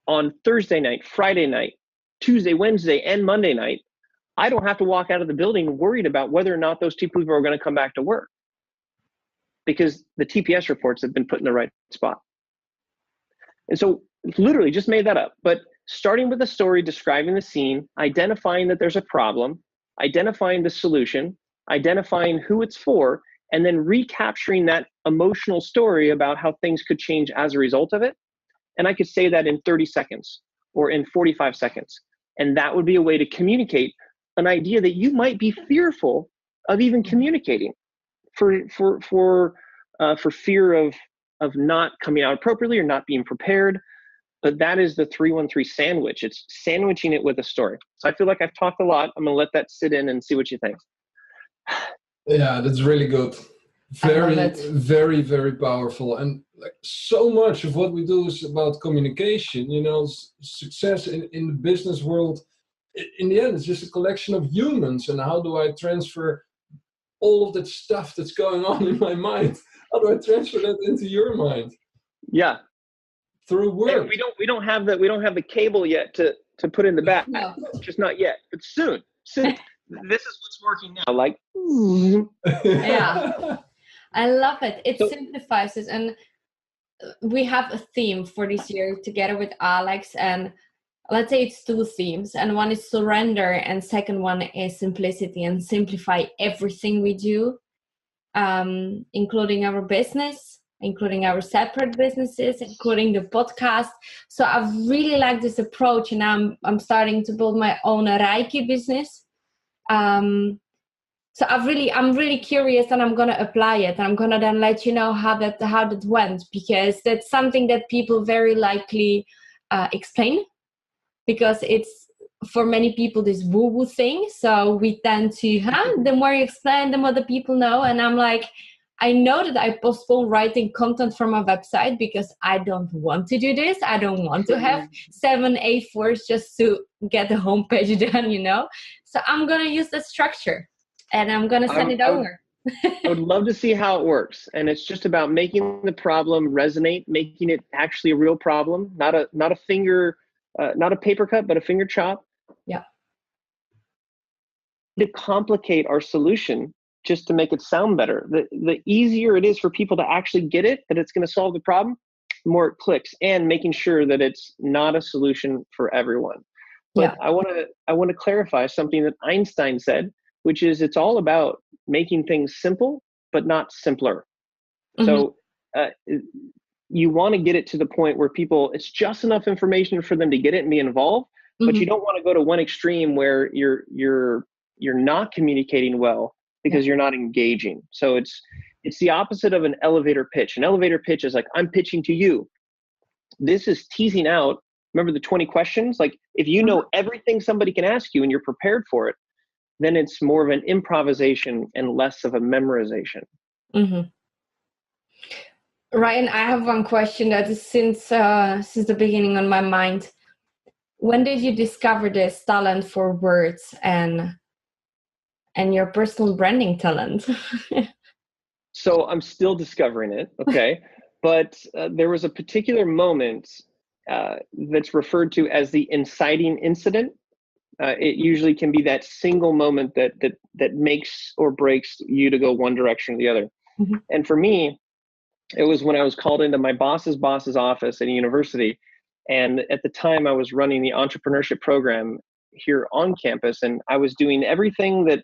Speaker 3: on Thursday night, Friday night, Tuesday, Wednesday, and Monday night, I don't have to walk out of the building worried about whether or not those 2 people are going to come back to work because the TPS reports have been put in the right spot. And so literally just made that up, but starting with a story, describing the scene, identifying that there's a problem, identifying the solution, identifying who it's for, and then recapturing that emotional story about how things could change as a result of it. And I could say that in 30 seconds or in 45 seconds. And that would be a way to communicate an idea that you might be fearful of even communicating for fear of not coming out appropriately or not being prepared. But that is the 3-1-3 sandwich. It's sandwiching it with a story. So I feel like I've talked a lot. I'm going to let that sit in and see what you think.
Speaker 2: Yeah, that's really good. Very, very, very powerful. And like so much of what we do is about communication. You know, success in the business world, in the end, it's just a collection of humans. And how do I transfer all of that stuff that's going on in my mind? How do I transfer that into your mind?
Speaker 3: Yeah.
Speaker 2: Through work.
Speaker 3: And we don't have the cable yet to put in the back. No. Just not yet, but soon. This is what's working now. Like,
Speaker 1: yeah, I love it. It simplifies it, and we have a theme for this year together with Alex. And let's say it's 2 themes, and one is surrender, and second one is simplicity, and simplify everything we do, including our business, including our separate businesses, including the podcast. So I really like this approach, and I'm starting to build my own Reiki business. So I'm really curious, and I'm gonna apply it, and I'm gonna then let you know how that went, because that's something that people very likely explain, because it's for many people this woo-woo thing. So we tend to, the more you explain, the more the people know. And I'm like, I know that I postpone writing content for my website because I don't want to do this. I don't want to have 7 A4s just to get the homepage done, you know? So I'm going to use the structure and I'm going to send it over.
Speaker 3: I would love to see how it works. And it's just about making the problem resonate, making it actually a real problem, not a finger, not a paper cut, but a finger chop.
Speaker 1: Yeah.
Speaker 3: To complicate our solution just to make it sound better. The easier it is for people to actually get it, that it's going to solve the problem, the more it clicks, and making sure that it's not a solution for everyone. But yeah. I want to clarify something that Einstein said, which is it's all about making things simple, but not simpler. Mm-hmm. So you want to get it to the point where people, it's just enough information for them to get it and be involved, mm-hmm. but you don't want to go to one extreme where you're not communicating well because you're not engaging. So it's the opposite of an elevator pitch. An elevator pitch is like, I'm pitching to you. This is teasing out, remember the 20 questions? Like if you know everything somebody can ask you and you're prepared for it, then it's more of an improvisation and less of a memorization.
Speaker 1: Mm-hmm. Ryan, I have one question that is since the beginning on my mind. When did you discover this talent for words and your personal branding talent?
Speaker 3: So I'm still discovering it, okay? But there was a particular moment that's referred to as the inciting incident. It usually can be that single moment that makes or breaks you to go one direction or the other. Mm-hmm. And for me, it was when I was called into my boss's office at a university. And at the time I was running the entrepreneurship program here on campus. And I was doing everything that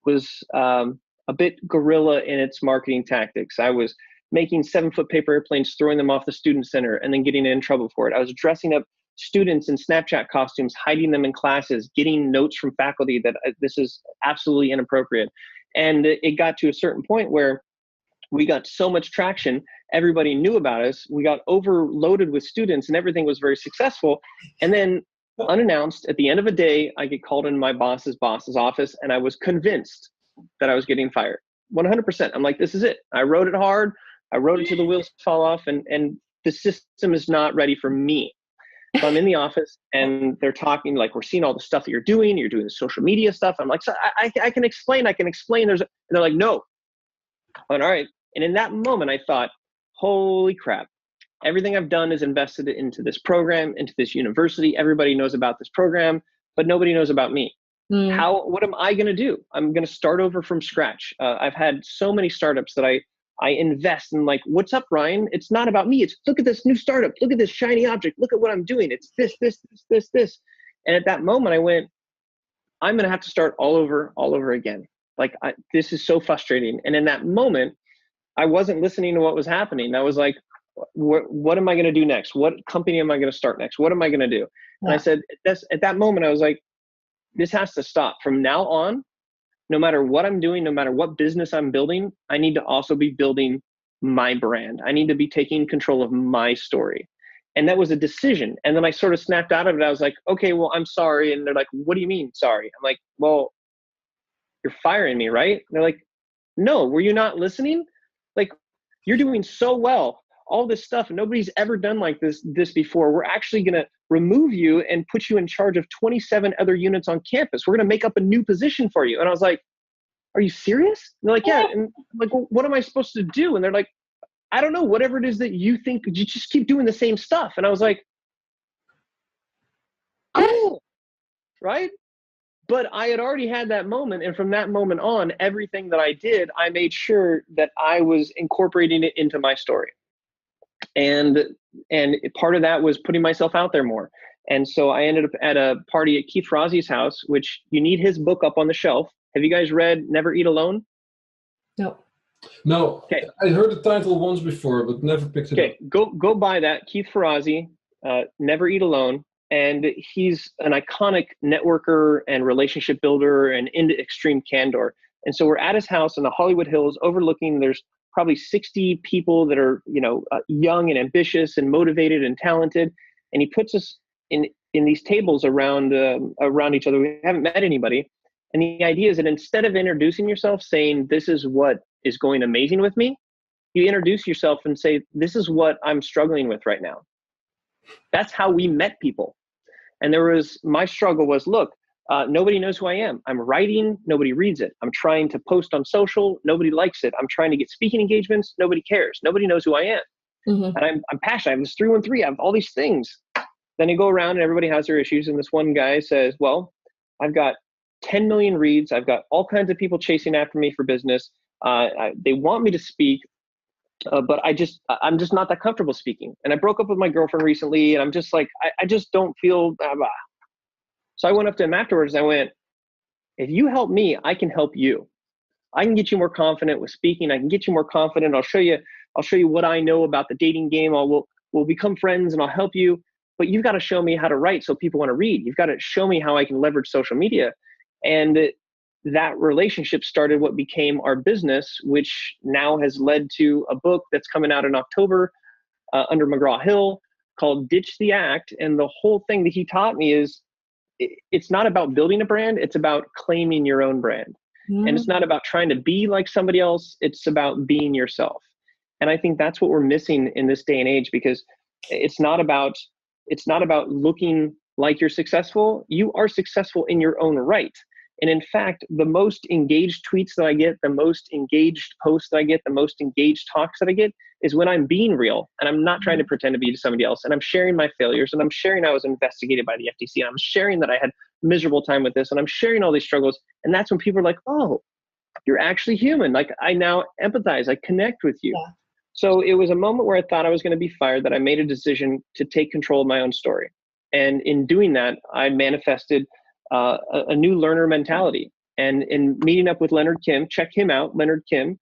Speaker 3: was a bit guerrilla in its marketing tactics. I was making 7-foot paper airplanes, throwing them off the student center and then getting in trouble for it. I was dressing up students in Snapchat costumes, hiding them in classes, getting notes from faculty that this is absolutely inappropriate. And it got to a certain point where we got so much traction, everybody knew about us, we got overloaded with students and everything was very successful. And then unannounced, at the end of a day, I get called into my boss's office and I was convinced that I was getting fired. 100%. I'm like, this is it. I wrote it hard. I wrote it till the wheels fall off and the system is not ready for me. So I'm in the office and they're talking like, we're seeing all the stuff that you're doing the social media stuff. I'm like, so I can explain. And they're like, no. All right. And in that moment, I thought, holy crap, everything I've done is invested into this program, into this university. Everybody knows about this program, but nobody knows about me. What am I going to do? I'm going to start over from scratch. I've had so many startups that I invest in, like, what's up, Ryan? It's not about me. It's look at this new startup. Look at this shiny object. Look at what I'm doing. It's this. And at that moment I went, I'm going to have to start all over again. Like, this is so frustrating. And in that moment, I wasn't listening to what was happening. I was like, what am I going to do next? What company am I going to start next? What am I going to do? And I said, at that moment, I was like, this has to stop. From now on, no matter what I'm doing, no matter what business I'm building, I need to also be building my brand. I need to be taking control of my story. And that was a decision. And then I sort of snapped out of it. I was like, okay, well, I'm sorry. And they're like, what do you mean sorry? I'm like, well, you're firing me, right? And they're like, no, were you not listening? Like, you're doing so well, all this stuff. Nobody's ever done like this before. We're actually going to remove you and put you in charge of 27 other units on campus. We're going to make up a new position for you. And I was like, are you serious? And they're like, yeah. And I'm like, well, what am I supposed to do? And they're like, I don't know, whatever it is that you think, you just keep doing the same stuff. And I was like, cool, right? But I had already had that moment. And from that moment on, everything that I did, I made sure that I was incorporating it into my story. And part of that was putting myself out there more. And so I ended up at a party at Keith Ferrazzi's house, which you need his book up on the shelf. Have you guys read Never Eat Alone?
Speaker 2: No. Okay. I heard the title once before, but never picked it up.
Speaker 3: Go buy that. Keith Ferrazzi, Never Eat Alone. And he's an iconic networker and relationship builder and into extreme candor. And so we're at his house in the Hollywood Hills overlooking, there's probably 60 people that are, young and ambitious and motivated and talented. And he puts us in these tables around each other. We haven't met anybody. And the idea is that instead of introducing yourself, saying, this is what is going amazing with me, you introduce yourself and say, this is what I'm struggling with right now. That's how we met people. And my struggle was, look, nobody knows who I am. I'm writing, nobody reads it. I'm trying to post on social, nobody likes it. I'm trying to get speaking engagements, nobody cares. Nobody knows who I am. And I'm passionate. I have this 313. I have all these things. Then you go around and everybody has their issues. And this one guy says, well, I've got 10 million reads. I've got all kinds of people chasing after me for business. They want me to speak, but I'm just not that comfortable speaking. And I broke up with my girlfriend recently, and I'm just like, I just don't feel. So I went up to him afterwards. And I went, if you help me, I can help you. I can get you more confident with speaking. I can get you more confident. I'll show you what I know about the dating game. We'll become friends, and I'll help you. But you've got to show me how to write so people want to read. You've got to show me how I can leverage social media. And that relationship started what became our business, which now has led to a book that's coming out in October under McGraw-Hill called Ditch the Act. And the whole thing that he taught me is it's not about building a brand. It's about claiming your own brand. And it's not about trying to be like somebody else. It's about being yourself. And I think that's what we're missing in this day and age, because it's not about looking like you're successful. You are successful in your own right. And in fact, the most engaged tweets that I get, the most engaged posts that I get, the most engaged talks that I get is when I'm being real and I'm not trying to pretend to be somebody else. And I'm sharing my failures, and I'm sharing I was investigated by the FTC. And I'm sharing that I had miserable time with this, and I'm sharing all these struggles. And that's when people are like, oh, you're actually human. Like, I now empathize, I connect with you. Yeah. So it was a moment where I thought I was going to be fired, that I made a decision to take control of my own story. And in doing that, I manifested a new learner mentality. And in meeting up with Leonard Kim, check him out, Leonard Kim,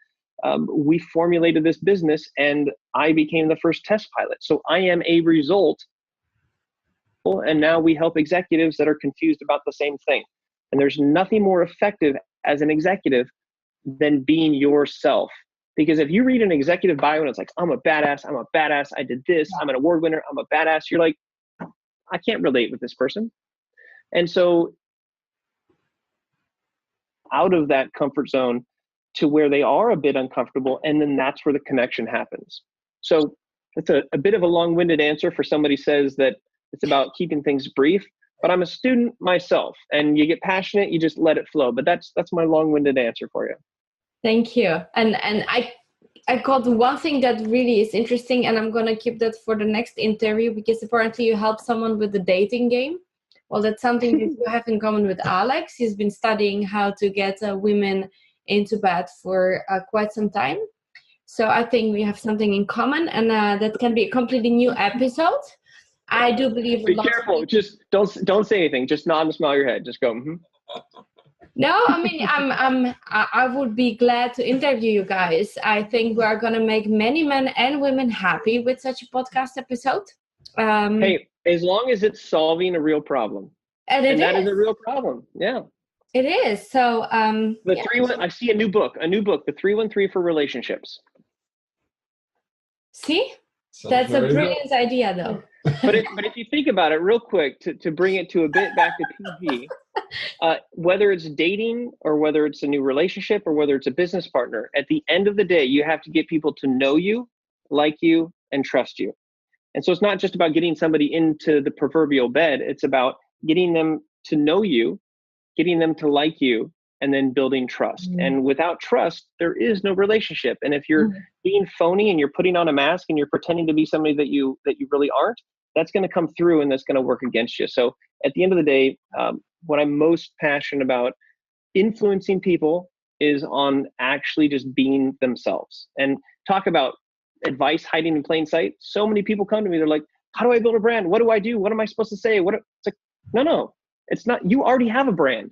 Speaker 3: we formulated this business, and I became the first test pilot. So I am a result. And now we help executives that are confused about the same thing. And there's nothing more effective as an executive than being yourself. Because if you read an executive bio and it's like, I'm a badass, I did this, I'm an award winner, I'm a badass, you're like, I can't relate with this person. And so out of that comfort zone to where they are a bit uncomfortable, and then that's where the connection happens. So it's a bit of a long-winded answer for somebody says that it's about keeping things brief, but I'm a student myself, and you get passionate, you just let it flow. But that's my long-winded answer for you.
Speaker 1: Thank you. And I got one thing that really is interesting, and I'm going to keep that for the next interview, because apparently you help someone with the dating game. Well, that's something that you have in common with Alex. He's been studying how to get women into bed for quite some time. So I think we have something in common, and that can be a completely new episode. I do believe.
Speaker 3: Be careful. Just don't say anything. Just nod and smile your head. Just go. Mm-hmm.
Speaker 1: No, I mean, I would be glad to interview you guys. I think we are going to make many men and women happy with such a podcast episode.
Speaker 3: Hey, as long as it's solving a real problem. And that is a real problem. Yeah.
Speaker 1: It is. So
Speaker 3: I see a new book, the 313 for relationships.
Speaker 1: See? That's a brilliant idea, though.
Speaker 3: But if you think about it real quick, to bring it to a bit back to PG, whether it's dating or whether it's a new relationship or whether it's a business partner, at the end of the day, you have to get people to know you, like you, and trust you. And so it's not just about getting somebody into the proverbial bed. It's about getting them to know you, getting them to like you, and then building trust. Mm-hmm. And without trust, there is no relationship. And if you're being phony and you're putting on a mask and you're pretending to be somebody that you really aren't, that's going to come through and that's going to work against you. So at the end of the day, what I'm most passionate about influencing people is on actually just being themselves. And talk about advice hiding in plain sight. So many people come to me, they're like, how do I build a brand? What do I do? What am I supposed to say? It's like, no, it's not. You already have a brand.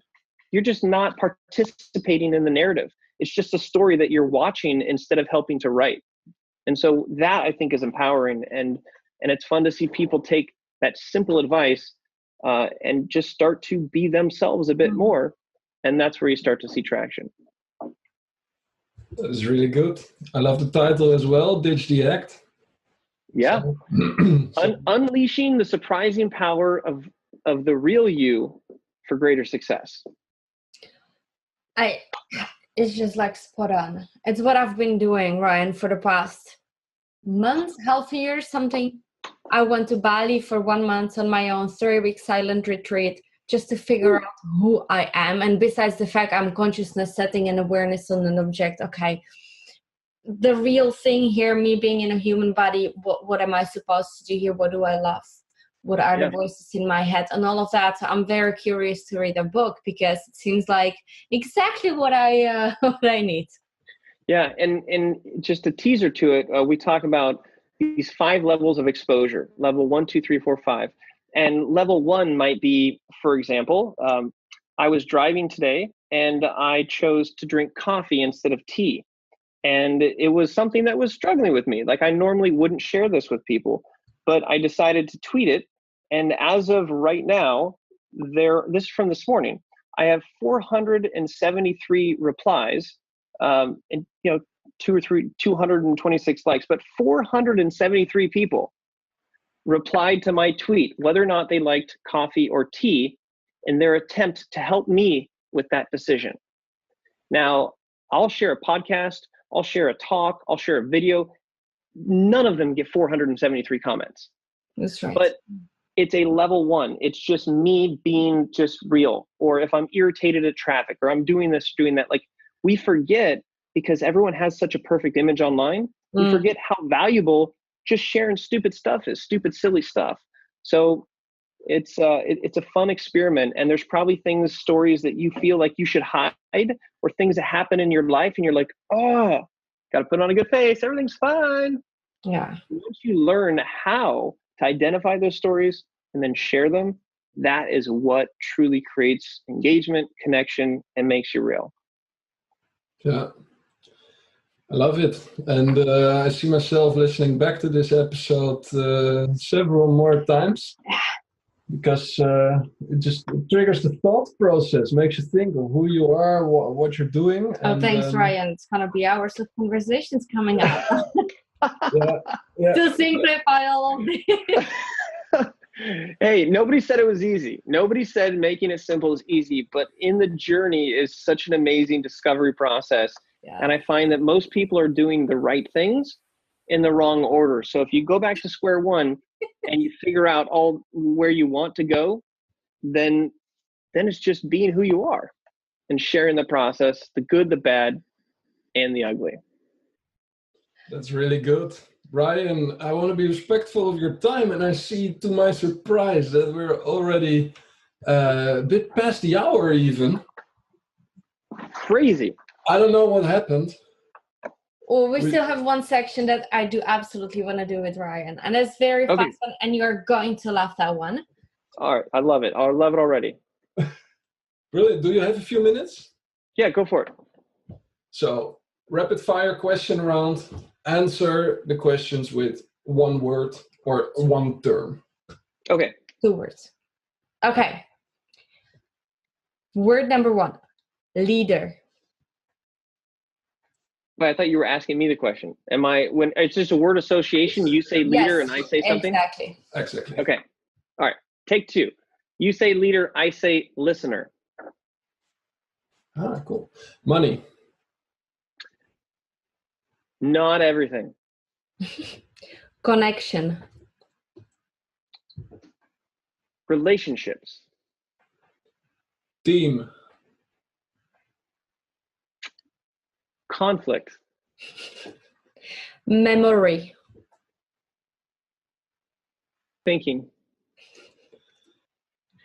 Speaker 3: You're just not participating in the narrative. It's just a story that you're watching instead of helping to write. And so that, I think, is empowering. And it's fun to see people take that simple advice and just start to be themselves a bit more. And that's where you start to see traction.
Speaker 2: That is really good. I love the title as well, Ditch the Act.
Speaker 3: Yeah. Unleashing the surprising power of the real you for greater success.
Speaker 1: It's just like spot on. It's what I've been doing, Ryan, for the past month, half a year, something. I went to Bali for 1 month on my own, 3-week silent retreat, just to figure out who I am. And besides the fact I'm consciousness setting and awareness on an object, okay, the real thing here, me being in a human body, what am I supposed to do here? What do I love? What are the voices in my head and all of that? So I'm very curious to read a book because it seems like exactly what I what I need.
Speaker 3: Yeah, and just a teaser to it, we talk about these 5 levels of exposure: level 1, 2, 3, 4, 5. And level 1 might be, for example, I was driving today and I chose to drink coffee instead of tea. And it was something that was struggling with me. Like, I normally wouldn't share this with people, but I decided to tweet it. And as of right now, this is from this morning, I have 473 replies, and 226 likes, but 473 people replied to my tweet, whether or not they liked coffee or tea, in their attempt to help me with that decision. Now, I'll share a podcast, I'll share a talk, I'll share a video. None of them get 473 comments.
Speaker 1: That's right.
Speaker 3: But it's a level 1. It's just me being just real. Or if I'm irritated at traffic, or I'm doing this, doing that, like, we forget, because everyone has such a perfect image online, we forget how valuable just sharing stupid stuff is, stupid, silly stuff. So it's a fun experiment, and there's probably stories that you feel like you should hide, or things that happen in your life and you're like, oh, got to put on a good face, everything's fine.
Speaker 1: Yeah.
Speaker 3: Once you learn how to identify those stories and then share them, that is what truly creates engagement, connection, and makes you real.
Speaker 2: Yeah, I love it. And I see myself listening back to this episode several more times, because it just triggers the thought process, makes you think of who you are, what you're doing.
Speaker 1: Oh, thanks, Ryan. It's going to be hours of conversations coming up. To simplify all of this.
Speaker 3: Hey, nobody said it was easy. Nobody said making it simple is easy, but in the journey is such an amazing discovery process. Yeah. And I find that most people are doing the right things in the wrong order. So if you go back to square one and you figure out all where you want to go, then it's just being who you are and sharing the process, the good, the bad, and the ugly.
Speaker 2: That's really good. Ryan, I want to be respectful of your time, and I see, to my surprise, that we're already a bit past the hour even.
Speaker 3: Crazy.
Speaker 2: I don't know what happened.
Speaker 1: Oh, we still have one section that I do absolutely want to do with Ryan, and it's very fast one, and you're going to love that one.
Speaker 3: All right, I love it. I love it already.
Speaker 2: Really? Do you have a few minutes?
Speaker 3: Yeah, go for it.
Speaker 2: So, rapid fire question round. Answer the questions with one word or one term.
Speaker 3: Okay.
Speaker 1: 2 words. Okay. Word number 1, leader.
Speaker 3: But I thought you were asking me the question. When it's just a word association, you say leader and I say something?
Speaker 2: Exactly.
Speaker 3: Okay. All right. Take 2. You say leader, I say listener.
Speaker 2: Ah, cool. Money.
Speaker 3: Not everything.
Speaker 1: Connection.
Speaker 3: Relationships.
Speaker 2: Team.
Speaker 3: Conflict.
Speaker 1: Memory.
Speaker 3: Thinking.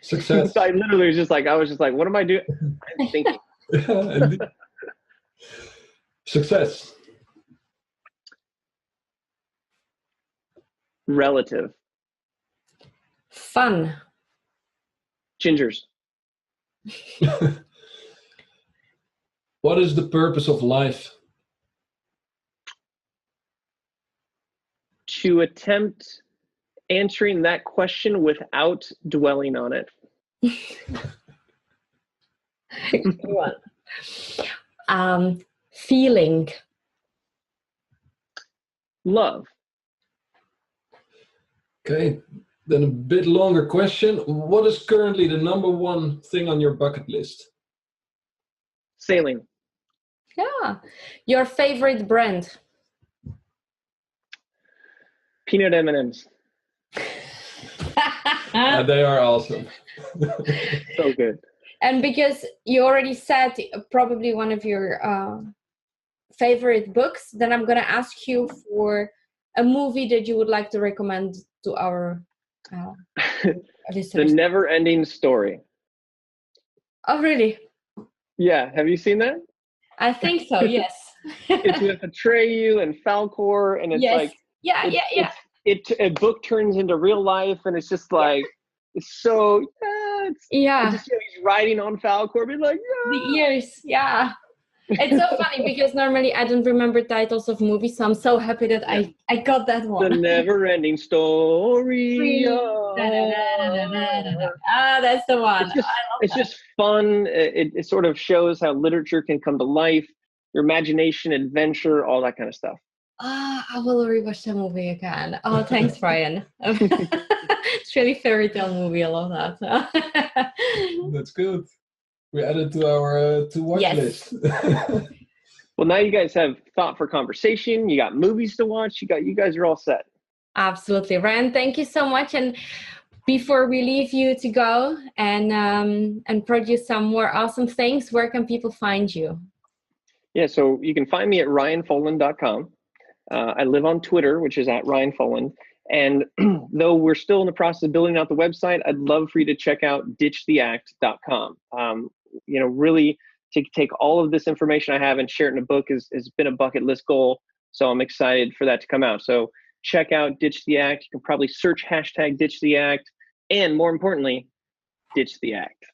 Speaker 2: Success.
Speaker 3: I literally was just like, what am I doing? I'm thinking.
Speaker 2: Success.
Speaker 3: Relative.
Speaker 1: Fun.
Speaker 3: Gingers.
Speaker 2: What is the purpose of life?
Speaker 3: To attempt answering that question without dwelling on it.
Speaker 1: Feeling.
Speaker 3: Love.
Speaker 2: Okay, then a bit longer question. What is currently the number 1 thing on your bucket list?
Speaker 3: Sailing.
Speaker 1: Yeah. Your favorite brand?
Speaker 3: Peanut M&Ms.
Speaker 2: They are awesome.
Speaker 3: So good.
Speaker 1: And because you already said probably one of your favorite books, then I'm going to ask you for a movie that you would like to recommend to our
Speaker 3: The
Speaker 1: listeners.
Speaker 3: Never Ending Story.
Speaker 1: Oh, really?
Speaker 3: Yeah, have you seen that?
Speaker 1: I think so, yes.
Speaker 3: It's with Atreyu and Falcor, and it's
Speaker 1: yes.
Speaker 3: like
Speaker 1: Yeah.
Speaker 3: a book turns into real life, and it's just like it's so
Speaker 1: Yeah.
Speaker 3: just, he's riding on Falcor, being like
Speaker 1: The ears, yeah. It's so funny because normally I don't remember titles of movies, so I'm so happy that I got that
Speaker 3: The
Speaker 1: one.
Speaker 3: Never Ending Story.
Speaker 1: That's the one.
Speaker 3: It's just fun. It sort of shows how literature can come to life, your imagination, adventure, all that kind of stuff.
Speaker 1: I will rewatch the movie again. Oh, thanks, Ryan. It's really fairy tale movie. I love that.
Speaker 2: That's good. We added to our to watch list.
Speaker 3: Well, now you guys have thought for conversation. You got movies to watch. You guys are all set.
Speaker 1: Absolutely, Ryan. Thank you so much. And before we leave you to go and produce some more awesome things, where can people find you?
Speaker 3: Yeah, so you can find me at ryanfoland.com. I live on Twitter, which is at Ryan Foland. And though we're still in the process of building out the website, I'd love for you to check out ditchtheact.com. Really to take all of this information I have and share it in a book has been a bucket list goal. So I'm excited for that to come out. So check out Ditch the Act. You can probably search hashtag Ditch the Act. And more importantly, ditch the act.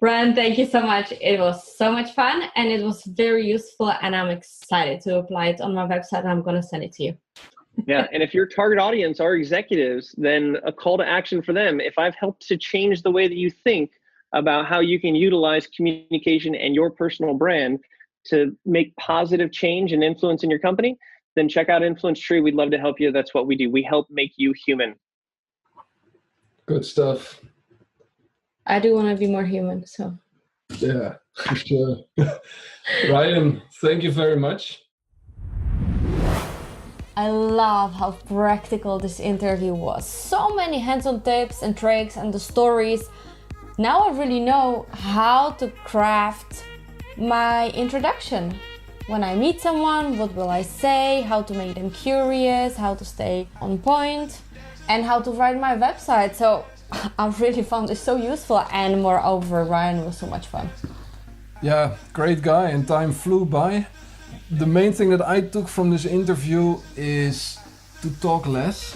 Speaker 1: Ryan, thank you so much. It was so much fun and it was very useful, and I'm excited to apply it on my website, and I'm going to send it to you.
Speaker 3: Yeah, and if your target audience are executives, then a call to action for them. If I've helped to change the way that you think about how you can utilize communication and your personal brand to make positive change and influence in your company, then check out InfluenceTree. We'd love to help you. That's what we do. We help make you human.
Speaker 2: Good stuff.
Speaker 1: I do want to be more human, so.
Speaker 2: Yeah, for sure. Ryan, thank you very much.
Speaker 1: I love how practical this interview was. So many hands-on tips and tricks and the stories. Now I really know how to craft my introduction. When I meet someone, what will I say, how to make them curious, how to stay on point, and how to write my website. So I really found this so useful, and moreover, Ryan was so much fun.
Speaker 2: Yeah, great guy, and time flew by. The main thing that I took from this interview is to talk less.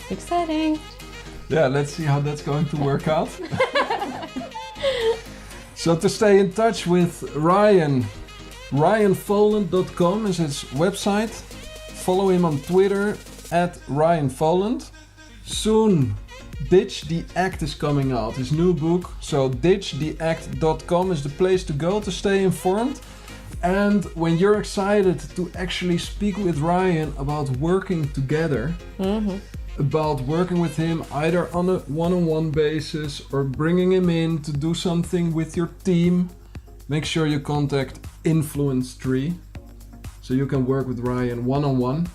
Speaker 1: Exciting.
Speaker 2: Yeah, let's see how that's going to work out. So to stay in touch with Ryan, ryanfoland.com is his website. Follow him on Twitter at Ryan Foland. Soon, Ditch the Act is coming out, his new book. So ditchtheact.com is the place to go to stay informed. And when you're excited to actually speak with Ryan about working together, about working with him either on a one-on-one basis or bringing him in to do something with your team, make sure you contact InfluenceTree so you can work with Ryan one-on-one.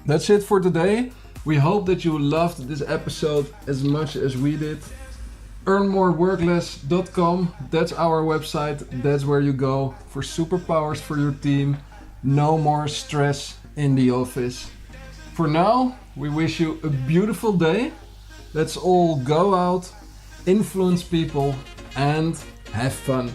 Speaker 2: That's it for today. We hope that you loved this episode as much as we did. earnmoreworkless.com, that's our website. That's where you go for superpowers for your team. No more stress in the office. For now, we wish you a beautiful day. Let's all go out, influence people, and have fun.